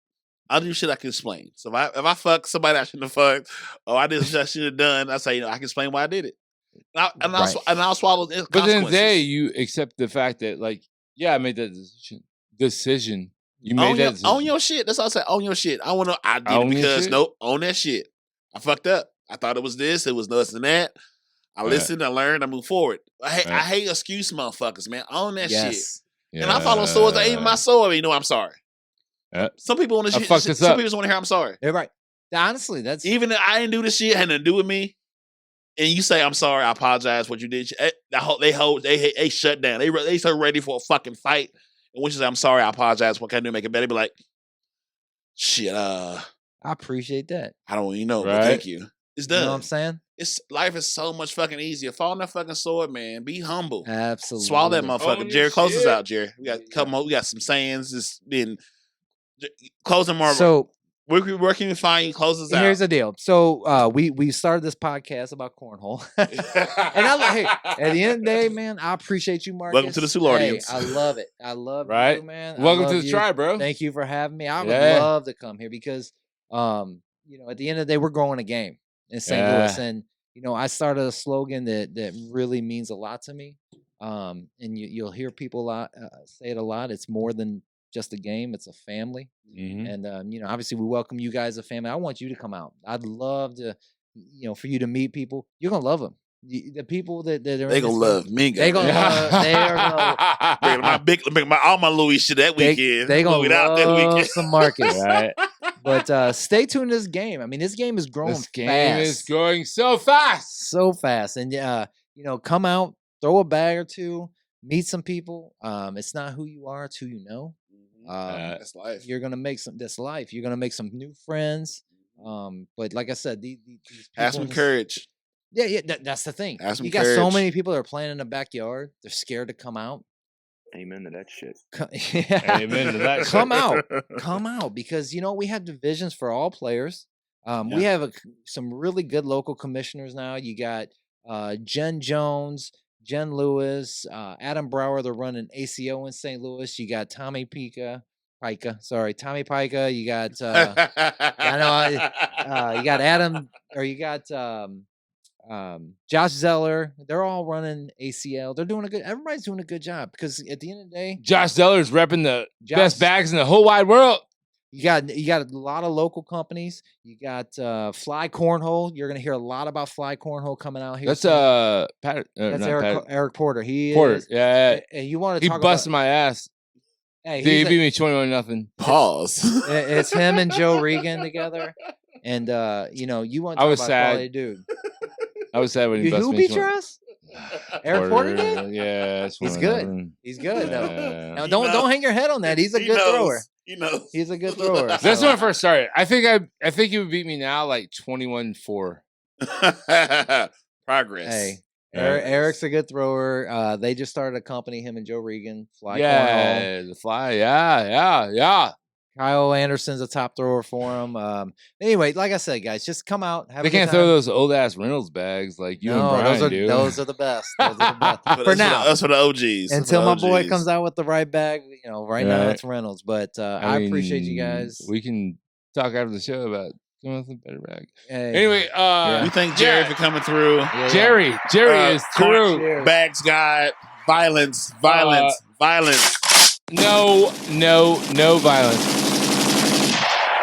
I'll do shit I can explain. So if I fuck somebody I shouldn't have fucked, or I did shit I should have done, I say, I can explain why I did it. And I'll swallow the consequences. But then today you accept the fact that, like, yeah, I made that decision. You made that decision. Own your shit. That's all I say. Own your shit. I did Own it your because shit? nope, own that shit. I fucked up. I thought it was this. It was this and that. I listened. I learned. I moved forward. I hate excuse motherfuckers, man. Own that shit. Yeah. And I follow swords. Even my sword, I'm sorry. Some people want to shit. Some people just want to hear I'm sorry. You're right. Honestly, that's Even if I didn't do this shit, had nothing to do with me. And you say I'm sorry, I apologize. What you did, they shut down. They so ready for a fucking fight. And when you say I'm sorry, I apologize. What can I do to make it better? Be like, shit. I appreciate that. I don't even know. But thank you. It's done. You know what I'm saying? Life is so much fucking easier. Fall on that fucking sword, man. Be humble. Absolutely. Swallow that motherfucker. Own Jerry, your close us shit. out, Jerry. We got a couple more. We got some sayings. Just been closing more. So where can we find you? Close us out. here's the deal. So we started this podcast about cornhole. And hey, at the end of the day, man, I appreciate you, Marcus. Welcome to the Sul audience. I love it. I love Right? you, man. I Welcome love to the you. tribe, bro. Thank you for having me. I would Yeah. love to come here because at the end of the day, we're growing a game in St. Yeah. Louis. And I started a slogan that really means a lot to me. And you'll hear people say it a lot. It's more than just a game. It's a family. Mhm. And obviously we welcome you guys as a family. I want you to come out. I'd love to, for you to meet people. You're gonna love them. The people that are They gonna love me. They gonna love. They are gonna. Bring all my Louis shit that weekend. They gonna Louis out that love weekend. some Marcus. Right. But stay tuned to this game. I mean, this game is growing This game fast. is going so fast. So fast. And come out, throw a bag or two, meet some people. It's not who you are, it's who you know. That's life. You're gonna make that's life. You're gonna make some new friends. But like I said, these Have people some in this- courage. Yeah, that's the thing. Have some You got so courage. many people that are playing in the backyard. They're scared to come out. Amen to that shit. Yeah. Amen to that. Come out. Come out because we have divisions for all players. We have some really good local commissioners now. You got Jen Jones, Jen Lewis, Adam Brower. They're running ACO in St. Louis. You got Tommy Pica. Tommy Pica. You got you got Adam, or you got Josh Zeller. They're all running ACL. Everybody's doing a good job, because at the end of the day, Josh Zeller's repping the best bags in the whole wide world. You got a lot of local companies. You got Fly Cornhole. You're going to hear a lot about Fly Cornhole coming out here. That's Eric Porter. Porter. Yeah. And you want to he talk busted about, my ass. Hey, he beat me 21-0. Pause. It's him and Joe Regan together. And you want to talk about quality dude. I was sad when he busted me. Who beat your ass? Eric Porter did? Yeah, he's good. He's good. Yeah. Now don't hang your head on that. He's a good thrower. He knows. He's a good thrower. That's when I first started. I think he would beat me now like 21-4. Progress. Hey, Eric's a good thrower. They just started a company, him and Joe Regan. Cornhole. The Fly. Yeah. Kyle Anderson's a top thrower for him. Anyway, like I said, guys, just come out. They can't throw those old ass Reynolds bags like you and Brian do. Those are the best. For now, that's for the OGs. Until my boy comes out with the right bag, right now it's Reynolds. But I appreciate you guys. We can talk after the show about coming with a better bag. Hey. Anyway, we thank Jerry for coming through. Jerry is through. Bags God, violence. No violence.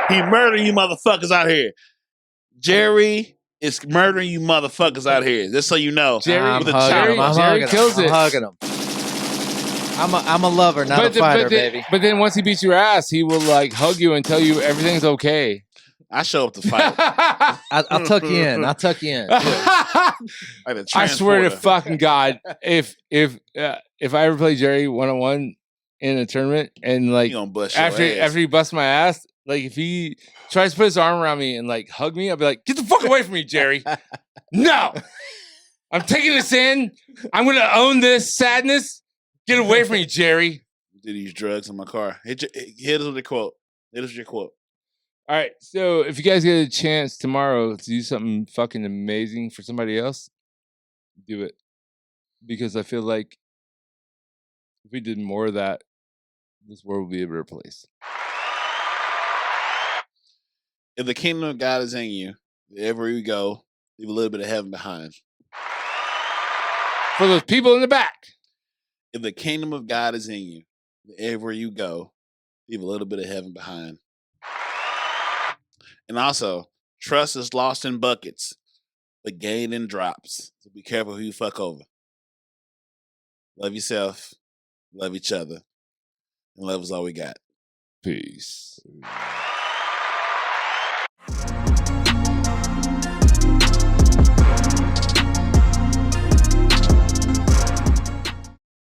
He murdering you motherfuckers out here. Jerry is murdering you motherfuckers out here. Just so you know. Jerry kills it. I'm hugging him. I'm a lover, not a fighter, baby. But then once he beats your ass, he will like hug you and tell you everything's okay. I show up to fight. I'll tuck you in. I swear to fucking God, if I ever play Jerry 1-on-1 in a tournament, and like after he busts my ass, like if he tries to put his arm around me and like hug me, I'll be like, "Get the fuck away from me, Jerry!" No, I'm taking this in. I'm gonna own this sadness. Get away from me, Jerry. Did use drugs in my car. Hit us with the quote. Hit us with your quote. All right. So if you guys get a chance tomorrow to do something fucking amazing for somebody else, do it, because I feel like if we did more of that, this world would be a better place. If the kingdom of God is in you, wherever you go, leave a little bit of heaven behind. For those people in the back. If the kingdom of God is in you, wherever you go, leave a little bit of heaven behind. And also, trust is lost in buckets, but gained in drops. So be careful who you fuck over. Love yourself, love each other, and love is all we got. Peace.